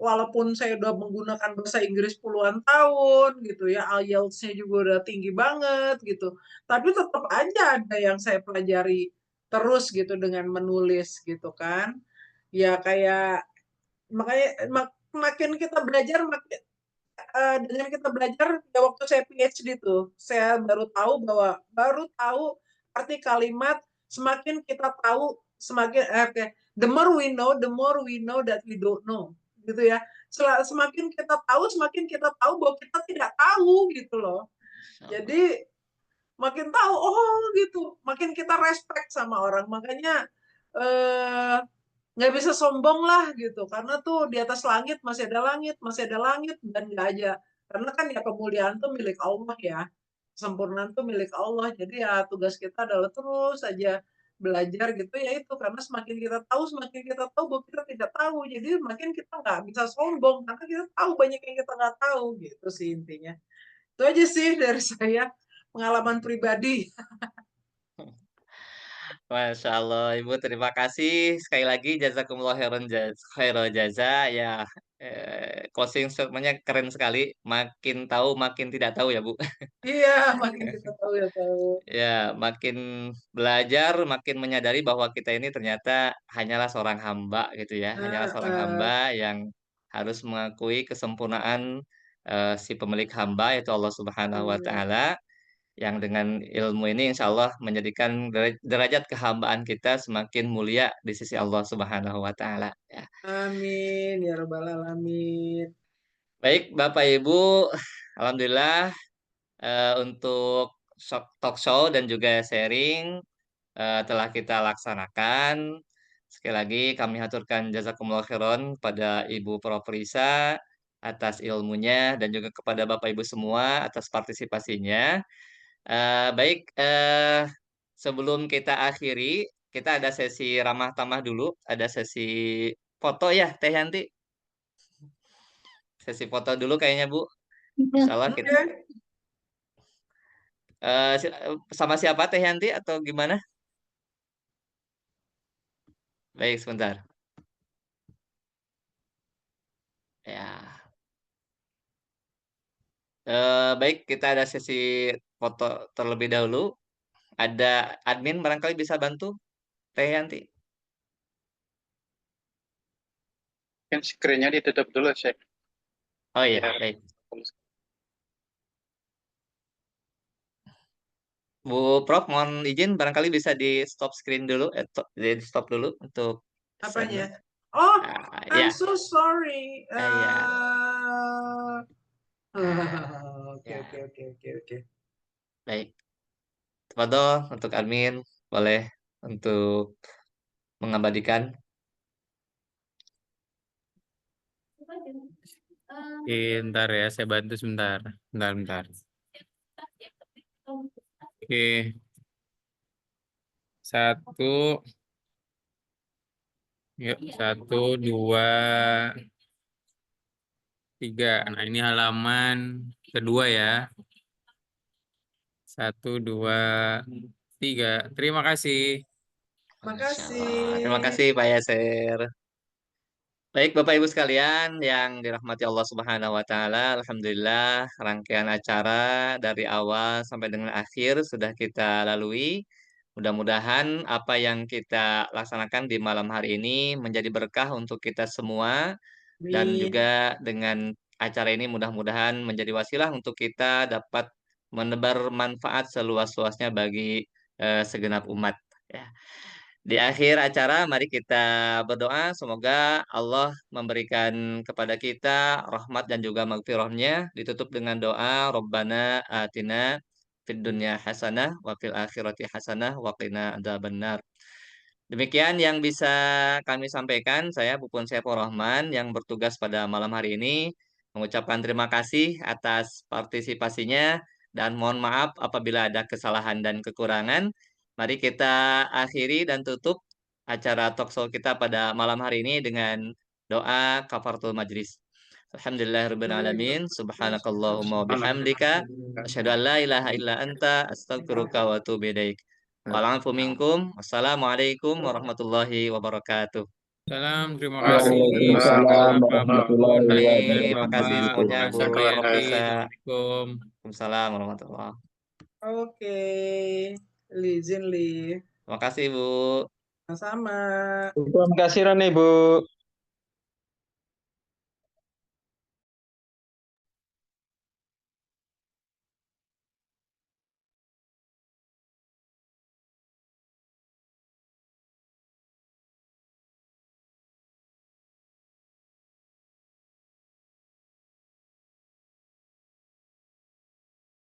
Walaupun saya udah menggunakan bahasa Inggris puluhan tahun gitu ya, IELTS-nya juga udah tinggi banget gitu. Tapi tetap aja ada yang saya pelajari terus gitu dengan menulis gitu kan. Ya kayak makanya makin kita belajar dengan kita belajar ya waktu saya PhD tuh, saya baru tahu arti kalimat semakin kita tahu semakin the more we know that we don't know gitu ya. Semakin kita tahu bahwa kita tidak tahu gitu loh. Jadi makin tahu gitu, makin kita respect sama orang. Makanya eh nggak bisa sombong lah gitu, karena tuh di atas langit masih ada langit, masih ada langit, dan nggak aja, karena kan ya kemuliaan tuh milik Allah ya, kesempurnaan tuh milik Allah. Jadi ya tugas kita adalah terus aja belajar gitu ya, itu karena semakin kita tahu bahwa kita tidak tahu, jadi makin kita nggak bisa sombong karena kita tahu banyak yang kita nggak tahu gitu sih intinya. Itu aja sih dari saya, pengalaman pribadi. Masya Allah, Ibu terima kasih sekali lagi jazakumullah khairal jaza ya. Closing statementnya keren sekali. Makin tahu makin tidak tahu ya Bu. Iya, makin kita tahu ya tahu. Ya, makin belajar, makin menyadari bahwa kita ini ternyata hanyalah seorang hamba gitu ya. Hanyalah seorang hamba Uh, yang harus mengakui kesempurnaan si pemilik hamba yaitu Allah Subhanahu wa uh, taala, yang dengan ilmu ini insya Allah menjadikan derajat kehambaan kita semakin mulia di sisi Allah Subhanahu wa taala ya. Amin ya rabbal alamin. Baik, Bapak Ibu, alhamdulillah untuk talk show dan juga sharing telah kita laksanakan. Sekali lagi kami haturkan jazakumullah khairan pada Ibu Prof Risa atas ilmunya dan juga kepada Bapak Ibu semua atas partisipasinya. Baik, sebelum kita akhiri, kita ada sesi ramah tamah dulu, ada sesi foto ya, Teh Yanti. Sesi foto dulu kayaknya Bu. Insya Allah kita Oke. sama siapa Teh Yanti atau gimana? Baik, sebentar. Ya, baik kita ada sesi foto terlebih dahulu. Ada admin barangkali bisa bantu Teh Yanti. Kan screen-nya ditutup dulu, Syekh. Oh iya, Biar baik. Bu Prof, mohon izin barangkali bisa di stop screen dulu, di stop dulu untuk share-nya. Apanya? Oh, Ya, I'm so sorry. ya, Oke, oke, ya, oke, oke, oke. baik. Tafadhol untuk admin boleh untuk mengabadikan. Oke, ntar ya, saya bantu sebentar. Bentar. Oke, satu, yuk, 1, 2, 3. Nah, ini halaman kedua ya. 1, 2, 3. Terima kasih. Masya Allah. Makasih. Terima kasih Pak Yaser. Baik Bapak Ibu sekalian yang dirahmati Allah Subhanahu wa taala, alhamdulillah rangkaian acara dari awal sampai dengan akhir sudah kita lalui. Mudah-mudahan apa yang kita laksanakan di malam hari ini menjadi berkah untuk kita semua dan Amin. juga dengan acara ini mudah-mudahan menjadi wasilah untuk kita dapat menebar manfaat seluas-luasnya bagi segenap umat ya. Di akhir acara, mari kita berdoa semoga Allah memberikan kepada kita rahmat dan juga maghfirahnya. Ditutup dengan doa, Rabbana atina fid dunya hasanah wa fil akhirati hasanah wa qina adzabannar. Demikian yang bisa kami sampaikan. Saya Pupun Saifur Rahman yang bertugas pada malam hari ini mengucapkan terima kasih atas partisipasinya dan mohon maaf apabila ada kesalahan dan kekurangan. Mari kita akhiri dan tutup acara talkshow kita pada malam hari ini dengan doa kafaratul majlis. Alhamdulillahirabbil alamin. Subhanakallahumma wa bihamdika asyhadu an la ilaha illa anta astaghfiruka wa atubu ilaik. Wa'alaikum minkum. Wassalamualaikum warahmatullahi wabarakatuh. Salam, terima kasih Waalaikumsalam Bapak warahmatullahi Pupun, Amin. Terima wabarakatuh. kasih Bapak semuanya Bu Profesor Riyadi. Nofisa. Assalamualaikum. Waalaikumsalam warahmatullahi. Oke, izin Li. Terima kasih Bu. Sama-sama. Terima kasih Rani, Bu.